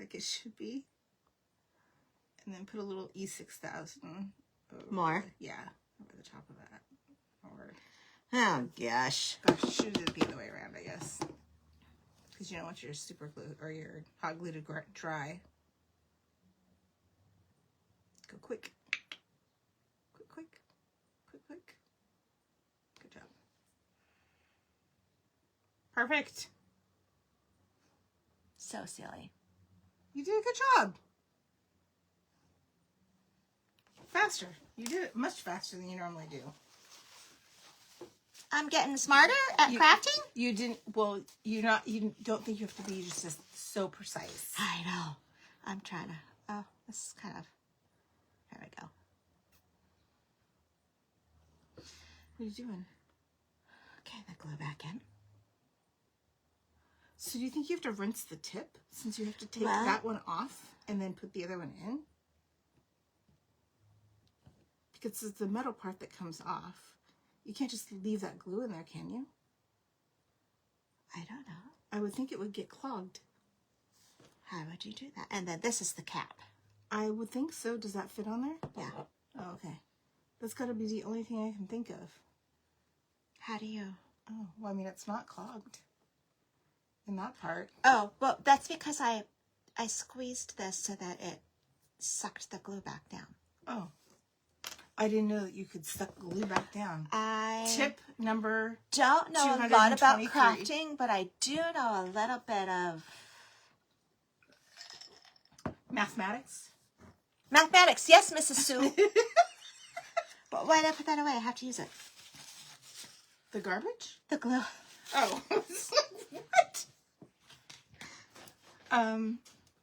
S1: Like it should be. And then put a little E6000.
S2: More?
S1: Yeah, over the top of that. Or...
S2: Oh, gosh.
S1: Gosh, it should be the way around, I guess. Because you don't want your super glue or your hot glue to dry. Go quick. Quick, quick. Quick, quick. Good job. Perfect.
S2: So silly.
S1: You did a good job. Faster. You did it much faster than you normally do.
S2: I'm getting smarter at crafting?
S1: You didn't, well, you don't think you have to be just so precise.
S2: I know. I'm trying to, oh, this is kind of, there we go.
S1: What are you doing?
S2: Okay, the glue back in.
S1: So do you think you have to rinse the tip since you have to take that one off and then put the other one in? Because it's the metal part that comes off. You can't just leave that glue in there, can you?
S2: I don't know.
S1: I would think it would get clogged.
S2: How would you do that? And then this is the cap.
S1: I would think so. Does that fit on there?
S2: Yeah.
S1: Oh, okay. That's got to be the only thing I can think of.
S2: How do you?
S1: Oh, well, I mean, it's not clogged in that part.
S2: Oh, well, that's because I squeezed this so that it sucked the glue back down.
S1: Oh. I didn't know that you could suck glue back down. Tip number
S2: don't know a lot about crafting, but I do know a little bit of
S1: mathematics.
S2: Mathematics, yes, Mrs. Sue. But why did I put that away? I have to use it.
S1: The garbage?
S2: The glue.
S1: Oh, what?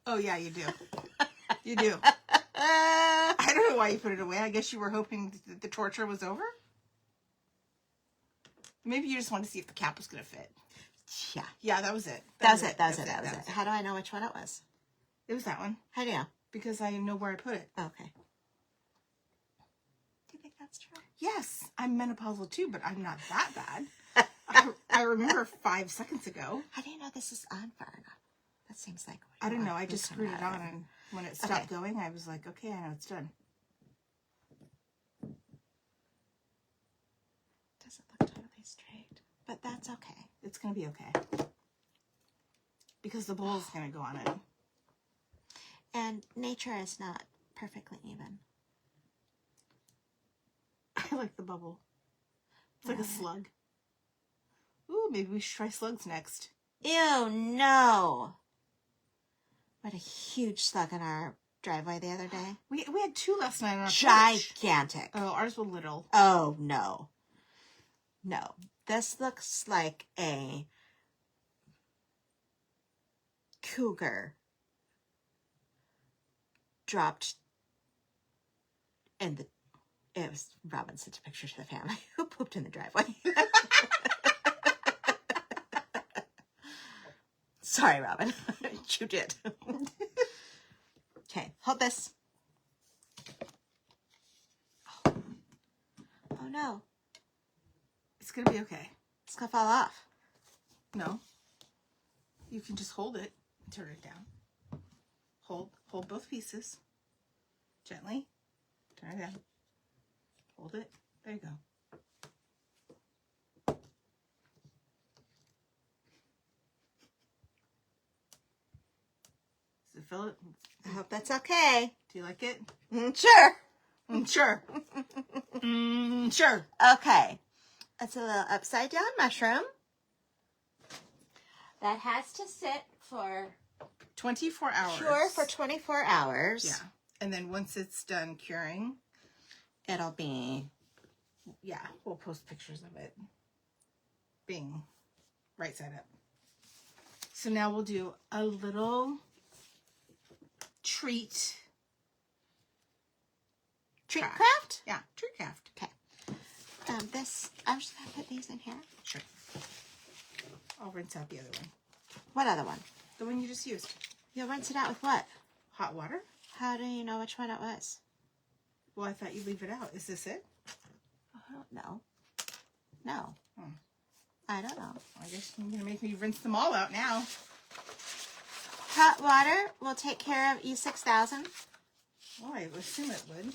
S1: Oh yeah, you do. You do. I don't know why you put it away. I guess you were hoping that the torture was over? Maybe you just wanted to see if the cap was going to fit.
S2: Yeah.
S1: Yeah, that was it.
S2: That was it. How do I know which one it was?
S1: It was that one.
S2: How do you know?
S1: Because I know where I put it.
S2: Okay. Do you think that's true?
S1: Yes. I'm menopausal too, but I'm not that bad. I remember 5 seconds ago.
S2: How do you know this is on far enough? That seems like...
S1: I don't know. I just screwed it on, and when it stopped going, I was like, okay, I know it's done.
S2: Doesn't look totally straight, but that's okay.
S1: It's going to be okay. Because the bowl is going to go on it.
S2: And nature is not perfectly even.
S1: I like the bubble. It's like a slug. Ooh, maybe we should try slugs next.
S2: Ew, no. We had a huge slug in our driveway the other day.
S1: We had 2 last night on our
S2: Gigantic.
S1: porch. Oh, ours were little.
S2: Oh, no. No. This looks like a cougar dropped in the... It was... Robin sent a picture to the family who pooped in the driveway. Sorry, Robin. You did. Okay, hold this. Oh, no.
S1: It's going to be okay.
S2: It's going to fall off.
S1: No. You can just hold it and turn it down. Hold both pieces. Gently. Turn it down. Hold it. There you go. Does it feel it?
S2: I hope that's okay.
S1: Do you like it?
S2: Sure.
S1: Sure. Sure.
S2: Okay. It's a little upside down mushroom that has to sit for
S1: 24 hours.
S2: Cure for 24 hours.
S1: Yeah. And then once it's done curing,
S2: it'll be...
S1: Yeah, we'll post pictures of it being right side up. So now we'll do a little treat
S2: craft?
S1: Yeah, treat craft.
S2: Okay. This, I'm just going to put these in here.
S1: Sure. I'll rinse out the other one.
S2: What other one?
S1: The one you just used.
S2: You'll rinse it out with what?
S1: Hot water.
S2: How do you know which one it was?
S1: Well, I thought you'd leave it out. Is this it?
S2: I don't know. No.
S1: Hmm.
S2: I don't know.
S1: I guess you're going to make me rinse them all out now.
S2: Hot water will take care of E6000.
S1: Well, I would assume it would.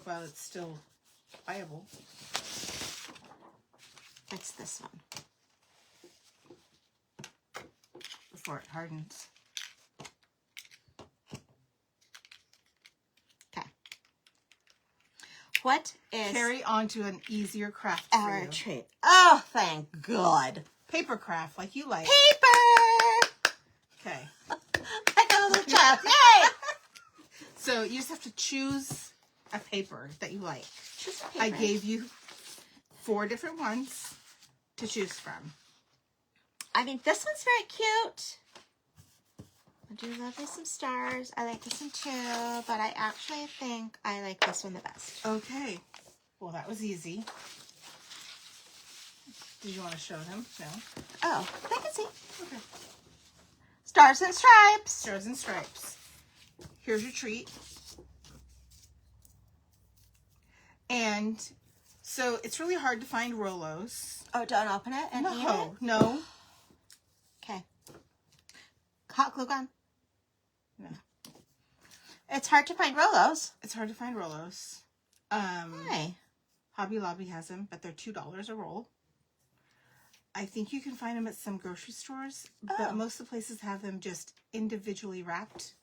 S1: While it's still viable.
S2: It's this one.
S1: Before it hardens.
S2: Okay. What is
S1: carry on to an easier craft
S2: our
S1: for you.
S2: treat? Oh, thank God.
S1: Paper craft, like you like.
S2: Paper!
S1: Okay.
S2: I know the chef. Yay!
S1: So you just have to choose a paper that you like.
S2: Choose a paper.
S1: I gave you 4 different ones to choose from.
S2: I think this one's very cute. I do love me some stars. I like this one too, but I actually think I like this one the best.
S1: Okay. Well, that was easy. Did you want to show them? No.
S2: Oh, they can see.
S1: Okay.
S2: Stars and stripes.
S1: Stars and stripes. Here's your treat. And so it's really hard to find Rolos.
S2: Oh, don't open it and eat it?
S1: No.
S2: Okay. Hot glue gun.
S1: No.
S2: It's hard to find Rolos.
S1: It's hard to find Rolos.
S2: Why?
S1: Hobby Lobby has them, but they're $2 a roll. I think you can find them at some grocery stores, but most of the places have them just individually wrapped.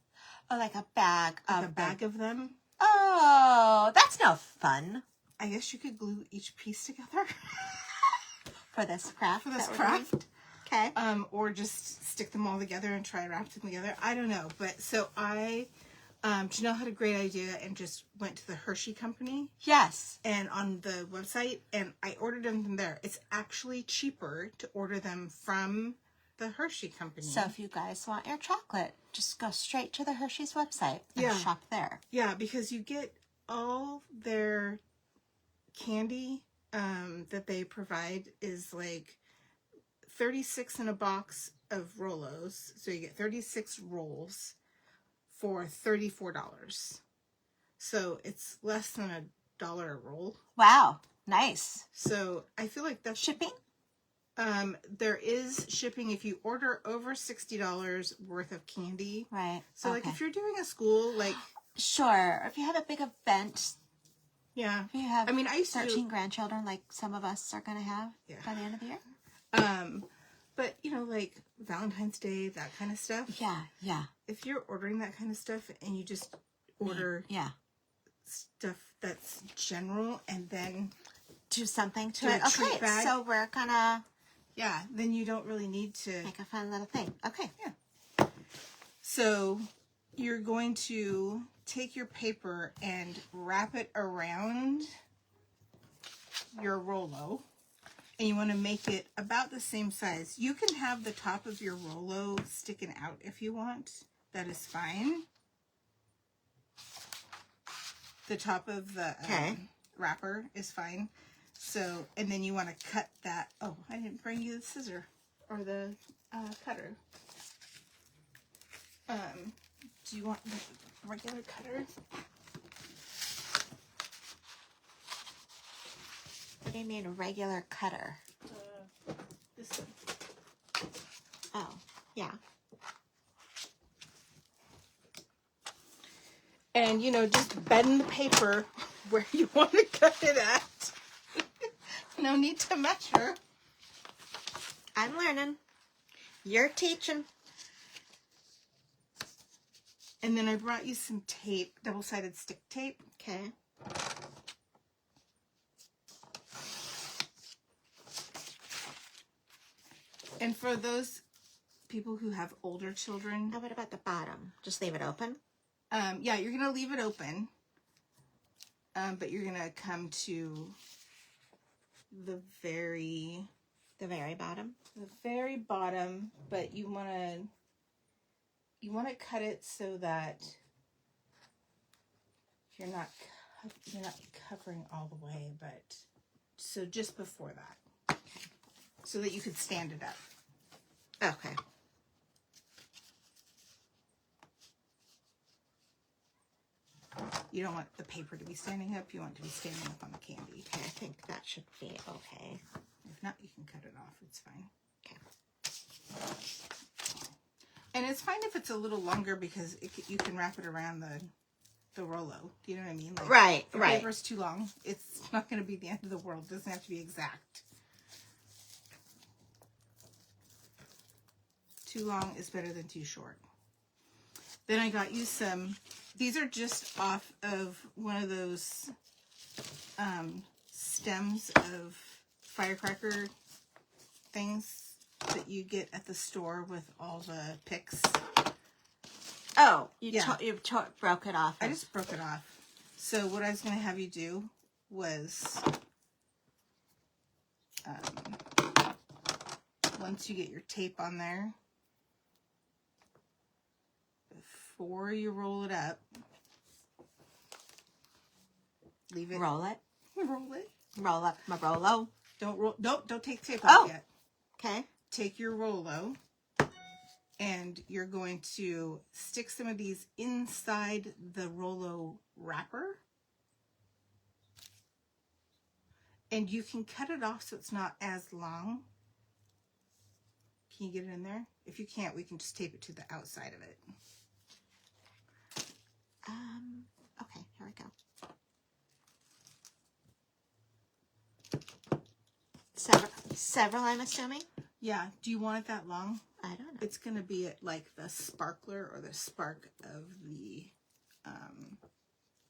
S2: Oh, like a bag of
S1: Like a bag of them.
S2: Oh, that's no fun.
S1: I guess you could glue each piece together.
S2: For this craft.
S1: For this
S2: that we're
S1: craft.
S2: doing. Okay.
S1: Or just stick them all together and try to wrap them together. I don't know. But so I, Janelle had a great idea and just went to the Hershey company.
S2: Yes.
S1: And on the website, and I ordered them from there. It's actually cheaper to order them from the Hershey company.
S2: So if you guys want your chocolate, just go straight to the Hershey's website and shop there.
S1: Yeah, because you get all their candy that they provide is like 36 in a box of Rolos. So you get 36 rolls for $34. So it's less than $1 a roll.
S2: Wow. Nice.
S1: So I feel like that's
S2: Shipping?
S1: There is shipping if you order over $60 worth of candy.
S2: Right.
S1: So like if you're doing a school, like
S2: sure. If you have a big event.
S1: Yeah.
S2: If you have
S1: I used
S2: 13 grandchildren like some of us are going to have by the end of the year.
S1: But like Valentine's Day, that kind of stuff.
S2: Yeah, yeah.
S1: If you're ordering that kind of stuff and you just order stuff that's general and then
S2: do something to
S1: do
S2: it.
S1: a treat
S2: Okay,
S1: bag.
S2: so we're going to
S1: then you don't really need to
S2: make a fun little thing. Okay.
S1: Yeah. So you're going to take your paper and wrap it around your Rolo. And you want to make it about the same size. You can have the top of your Rolo sticking out if you want. That is fine. The top of the wrapper is fine. So, and then you want to cut that. Oh, I didn't bring you the scissor or the cutter. Do you want the regular cutter?
S2: What do you mean a regular cutter?
S1: This one.
S2: Oh, yeah.
S1: And, just bend the paper where you want to cut it at. No need to measure.
S2: I'm learning. You're teaching.
S1: And then I brought you some tape, double-sided stick tape.
S2: Okay.
S1: And for those people who have older children.
S2: Now what about the bottom? Just leave it open?
S1: Yeah, you're going to leave it open. But you're going to come to the very
S2: bottom?
S1: The very bottom, but you want to cut it so that you're not covering all the way, but so just before that. So that you could stand it up.
S2: Okay.
S1: You don't want the paper to be standing up. You want it to be standing up on the candy.
S2: Okay, I think that should be okay.
S1: If not, you can cut it off. It's fine.
S2: Okay.
S1: And it's fine if it's a little longer because you can wrap it around the Rolo. Do you know what I mean? Like,
S2: right,
S1: if the
S2: right.
S1: paper's too long, it's not going to be the end of the world. It doesn't have to be exact. Too long is better than too short. Then I got you some, these are just off of one of those stems of firecracker things that you get at the store with all the picks.
S2: Oh, you
S1: Yeah.
S2: broke it off.
S1: I just broke it off. So what I was going to have you do was, once you get your tape on there, before you roll it up, leave it.
S2: Roll it.
S1: Roll it.
S2: Roll up my Rolo.
S1: Don't roll. Nope. Don't take tape off yet.
S2: Okay.
S1: Take your Rolo, and you're going to stick some of these inside the Rolo wrapper, and you can cut it off so it's not as long. Can you get it in there? If you can't, we can just tape it to the outside of it.
S2: Okay, here we go. Several, I'm assuming?
S1: Yeah. Do you want it that long?
S2: I don't know.
S1: It's going to be at like the sparkler or the spark of the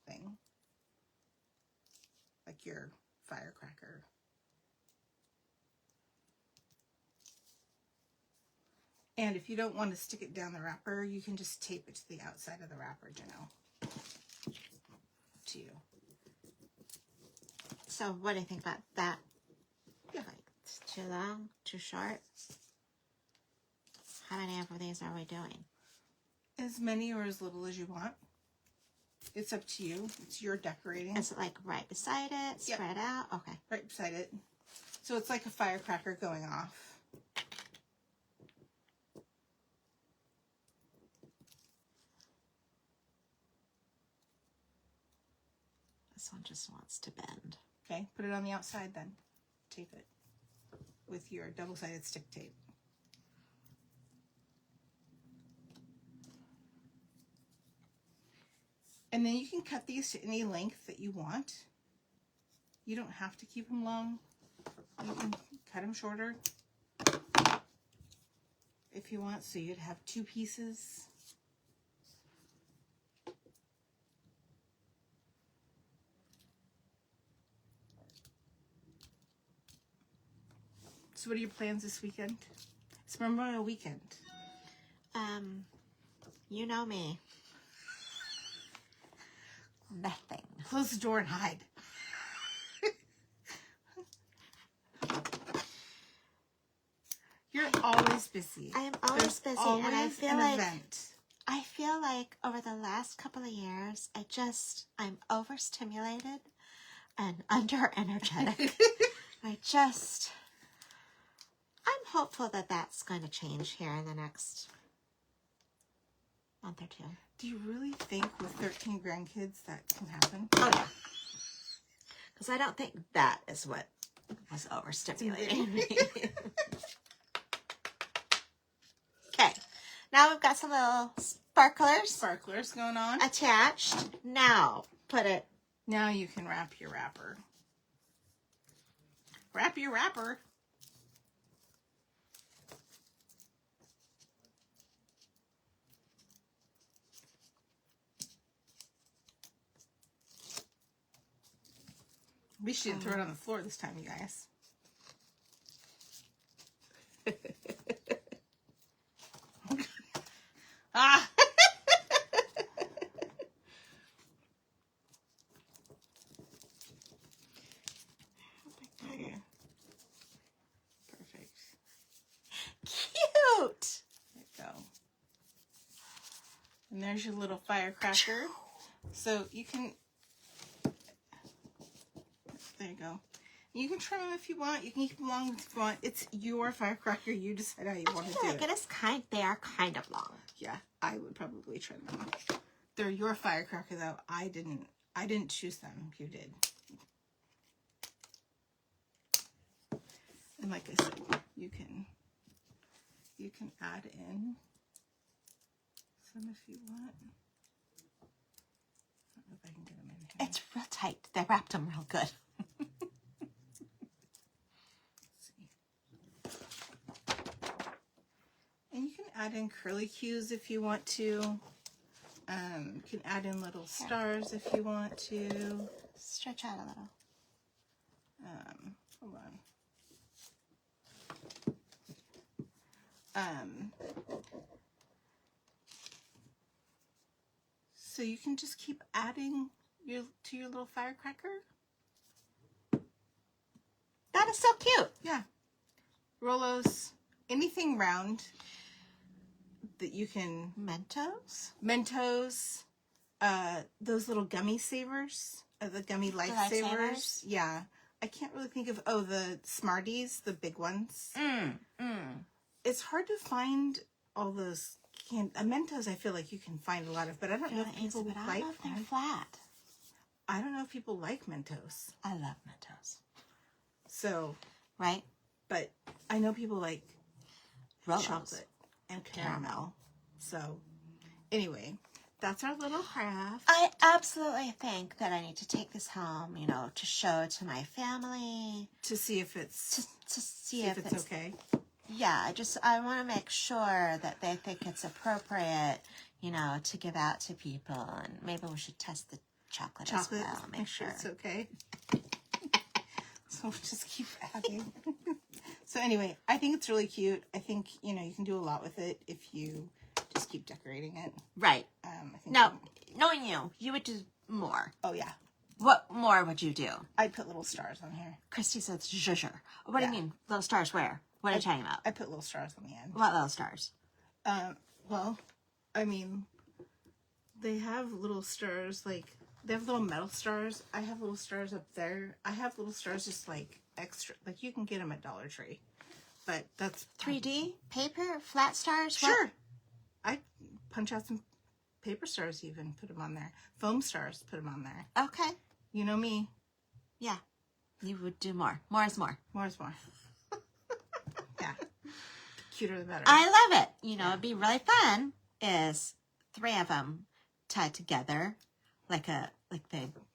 S1: thing. Like your firecracker. And if you don't want to stick it down the wrapper, you can just tape it to the outside of the wrapper, Janelle. To you.
S2: So what do you think about that?
S1: Yeah.
S2: Like, it's too long, too short? How many of these are we doing?
S1: As many or as little as you want. It's up to you. It's your decorating.
S2: Is it like right beside it, spread out? Okay.
S1: Right beside it. So it's like a firecracker going off.
S2: This one just wants to bend.
S1: Okay, put it on the outside then. Tape it with your double-sided stick tape. And then you can cut these to any length that you want. You don't have to keep them long. You can cut them shorter if you want, so you'd have two pieces. So what are your plans this weekend? It's Memorial Weekend.
S2: You know me. Nothing.
S1: Close the door and hide. You're always busy.
S2: I am always busy,
S1: always
S2: and I feel
S1: an
S2: like
S1: event.
S2: I feel like over the last couple of years, I'm overstimulated and under-energetic. I'm hopeful that that's going to change here in the next month or two.
S1: Do you really think with 13 grandkids that can happen?
S2: Oh, yeah. Because I don't think that is what was overstimulating me. Okay. Now we've got some little
S1: Sparklers going on.
S2: attached. Now, put it.
S1: Now you can wrap your wrapper. Wrap your wrapper. We shouldn't throw it on the floor this time, you guys. Ah! Okay. Perfect.
S2: Cute!
S1: There you go. And there's your little firecracker. So you can... There you go. You can trim them if you want. You can keep them long if you want. It's your firecracker. You decide how you want to do it.
S2: They are kind of long.
S1: Yeah, I would probably trim them. They're your firecracker, though. I didn't choose them. You did. And like I said, you can add in some if you want. I don't know if I can get them in here.
S2: It's real tight. They wrapped them real good.
S1: And you can add in curly cues if you want to. You can add in little stars if you want to.
S2: Stretch out a little.
S1: Hold on. So you can just keep adding to your little firecracker.
S2: That is so cute.
S1: Yeah. Rolos, anything round that you can. Mentos, those little gummy savers, the gummy lifesavers. Yeah. I can't really think of, the Smarties, the big ones. It's hard to find all those Mentos. I feel like you can find a lot of, but I don't know if people like them.
S2: I love them flat.
S1: I don't know if people like Mentos.
S2: I love Mentos.
S1: So.
S2: Right?
S1: But I know people like
S2: Rolos.
S1: Chocolate and caramel. So, anyway, that's our little craft.
S2: I absolutely think that I need to take this home, to show it to my family.
S1: To see if it's...
S2: To see if it's
S1: okay.
S2: Yeah, I want to make sure that they think it's appropriate, to give out to people. And maybe we should test the chocolate as well.
S1: Make sure it's okay. So we'll just keep adding. So anyway, I think it's really cute. I think, you can do a lot with it if you just keep decorating it.
S2: Right.
S1: I think
S2: now, knowing you would do more.
S1: Oh, yeah.
S2: What more would you do?
S1: I'd put little stars on here.
S2: Christy says, zhuzher. What do you mean? Little stars where? What are you talking about?
S1: I put little stars on the end.
S2: What little stars?
S1: Well, I mean, they have little stars, they have little metal stars. I have little stars up there. I have little stars just, extra. You can get them at Dollar Tree. But that's...
S2: 3D? Paper? Flat stars?
S1: Sure. What? I punch out some paper stars even, put them on there. Foam stars, put them on there.
S2: Okay.
S1: You know me.
S2: Yeah. You would do more. More is more.
S1: More is more. Yeah. Cuter the better.
S2: I love it. It'd be really fun is 3 of them tied together like the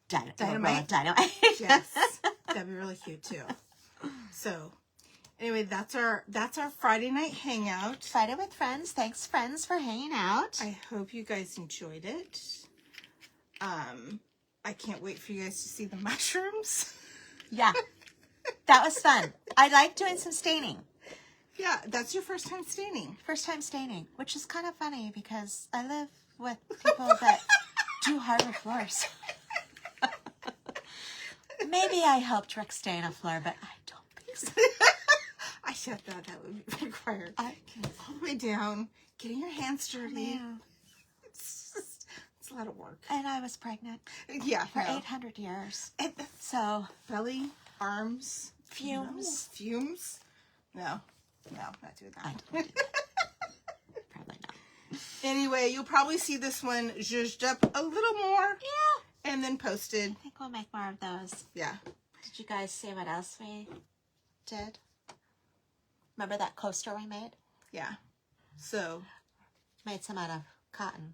S1: dynamite.
S2: Dynamite.
S1: Yes. That'd be really cute too. So, anyway, that's our Friday night hangout.
S2: Friday with friends. Thanks, friends, for hanging out.
S1: I hope you guys enjoyed it. I can't wait for you guys to see the mushrooms.
S2: Yeah. That was fun. I like doing some staining.
S1: Yeah, that's your first time staining.
S2: First time staining, which is kind of funny because I live with people that do hardwood floors. Maybe I helped Rick stain a floor, but I don't think so.
S1: I said that would require getting all the way down, getting your hands dirty.
S2: Oh,
S1: It's a lot of work.
S2: And I was pregnant.
S1: Yeah.
S2: For 800 years.
S1: And
S2: so.
S1: Belly, arms.
S2: Fumes.
S1: No, fumes. No, not doing that.
S2: I don't do that. Probably not.
S1: Anyway, you'll probably see this one zhuzhed up a little more.
S2: Yeah.
S1: And then posted.
S2: I think we'll make more of those.
S1: Yeah.
S2: Did you guys see what else we did? Remember that coaster we made?
S1: Yeah. So.
S2: Made some out of cotton.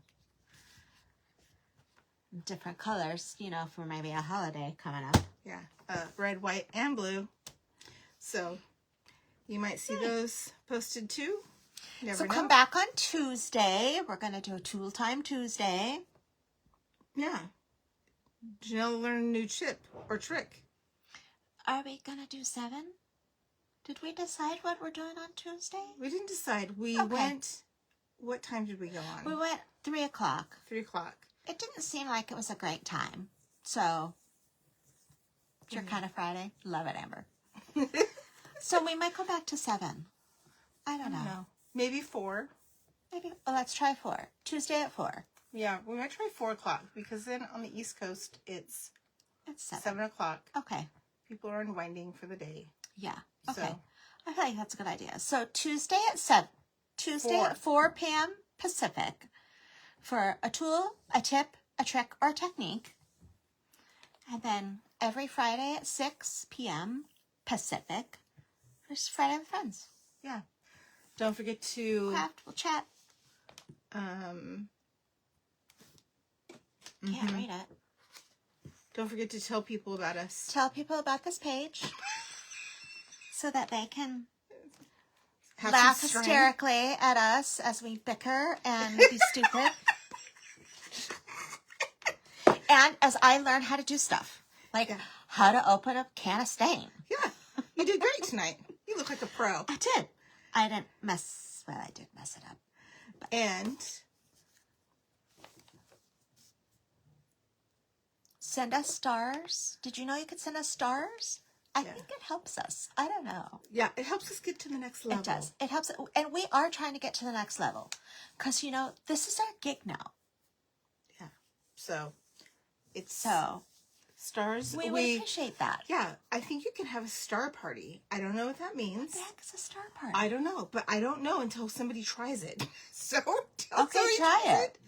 S2: Different colors, for maybe a holiday coming up.
S1: Yeah. Red, white, and blue. So, you might see those posted too. Never know.
S2: Come back on Tuesday. We're going to do a Tool Time Tuesday.
S1: Yeah. Janelle learned a new tip or trick.
S2: Are we going to do 7? Did we decide what we're doing on Tuesday?
S1: We didn't decide. We went... What time did we go on?
S2: We went 3 o'clock.
S1: 3 o'clock.
S2: It didn't seem like it was a great time. So, it's your kind of Friday. Love it, Amber. So, we might go back to 7. I don't know.
S1: Maybe 4.
S2: Maybe. Well, let's try 4. Tuesday at 4.
S1: Yeah, we might try 4 o'clock because then on the East Coast, it's 7 o'clock.
S2: Okay.
S1: People are unwinding for the day.
S2: Yeah. Okay.
S1: So.
S2: I feel like that's a good idea. So, Tuesday at 7. Tuesday at 4 p.m. Pacific. for a tool, a tip, a trick, or a technique. And then every Friday at 6 p.m. Pacific, there's Friday with Friends.
S1: Yeah. Don't forget to...
S2: Craft, we'll chat. Can't read it.
S1: Don't forget to tell people about us.
S2: Tell people about this page so that they can
S1: Have
S2: laugh
S1: some strength.
S2: hysterically at us as we bicker and be stupid. And as I learn how to do stuff. Like how to open a can of stain.
S1: Yeah. You did great tonight. You look like a pro.
S2: I did. I didn't mess... Well, I did mess it up. But.
S1: And...
S2: Send us stars. Did you know you could send us stars? I think it helps us. I don't know.
S1: Yeah, it helps us get to the next level.
S2: It does. It helps. And we are trying to get to the next level. Because, you know, this is our gig now.
S1: Yeah. So, it's...
S2: So...
S1: Stars.
S2: We appreciate that.
S1: Yeah, I think you can have a star party. I don't know what that means.
S2: What the heck is a star party?
S1: I don't know, but I don't know until somebody tries it. So,
S2: okay, try it.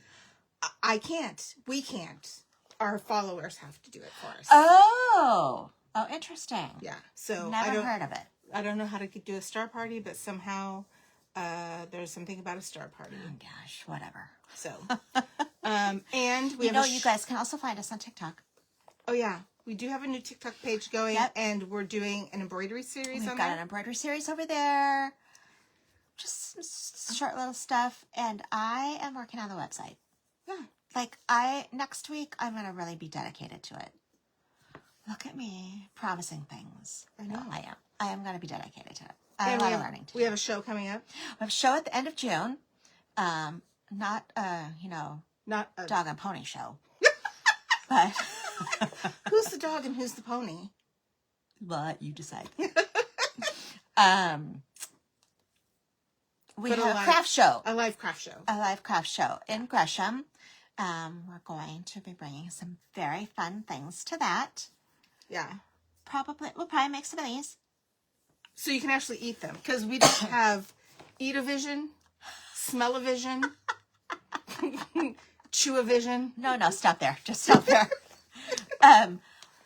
S1: I can't. We can't. Our followers have to do it for us.
S2: Oh, interesting.
S1: Yeah. So
S2: never heard of it.
S1: I don't know how to do a star party, but somehow there's something about a star party.
S2: Oh gosh, whatever.
S1: So, and we
S2: you guys can also find us on TikTok.
S1: Oh yeah, we do have a new TikTok page going, and we're doing an embroidery series.
S2: We've got an embroidery series over there. Just some short little stuff, and I am working on the website.
S1: Yeah.
S2: Like, next week, I'm going to really be dedicated to it. Look at me promising things.
S1: I know.
S2: I am. I am going to be dedicated to it. I have a lot of learning to do.
S1: We have a show coming up.
S2: We have a show at the end of June. Not a dog and pony show. But
S1: who's the dog and who's the pony?
S2: Well, you decide. We have a craft show.
S1: A live craft show.
S2: A live craft show in Gresham. We're going to be bringing some very fun things to that.
S1: Yeah.
S2: We'll probably make some of these.
S1: So you can actually eat them. Because we don't have eat-a-vision, smell-a-vision, chew-a-vision.
S2: No, stop there. Just stop there.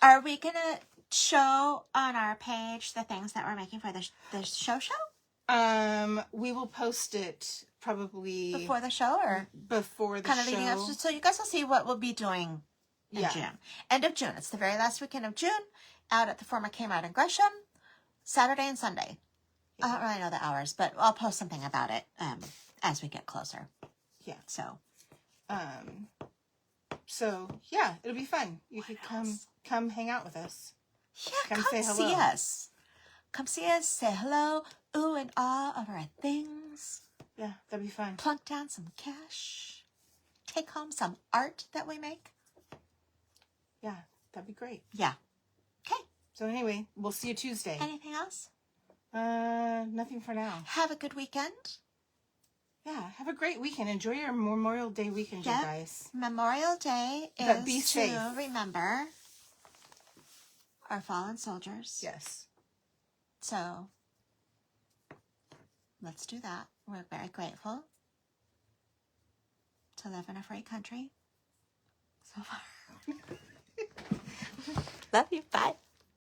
S2: Are we going to show on our page the things that we're making for the show?
S1: We will post it probably...
S2: Before the show or?
S1: Before the show.
S2: Kind of leading up. So you guys will see what we'll be doing in June. End of June. It's the very last weekend of June. Out at the former Kmart in Gresham. Saturday and Sunday. Yeah. I don't really know the hours, but I'll post something about it as we get closer.
S1: Yeah.
S2: So
S1: yeah, it'll be fun. You could come hang out with us.
S2: Yeah, come say hello. See us. Come see us, say hello, ooh and ah of our things.
S1: Yeah, that'd be fun.
S2: Plunk down some cash. Take home some art that we make.
S1: Yeah, that'd be great.
S2: Yeah. Okay.
S1: So anyway, we'll see you Tuesday.
S2: Anything else?
S1: Nothing for now.
S2: Have a good weekend.
S1: Yeah, have a great weekend. Enjoy your Memorial Day weekend, you guys.
S2: Memorial Day
S1: but be
S2: is
S1: safe.
S2: To remember our fallen soldiers.
S1: Yes.
S2: So, let's do that. We're very grateful to live in a free country so far. Love you. Bye.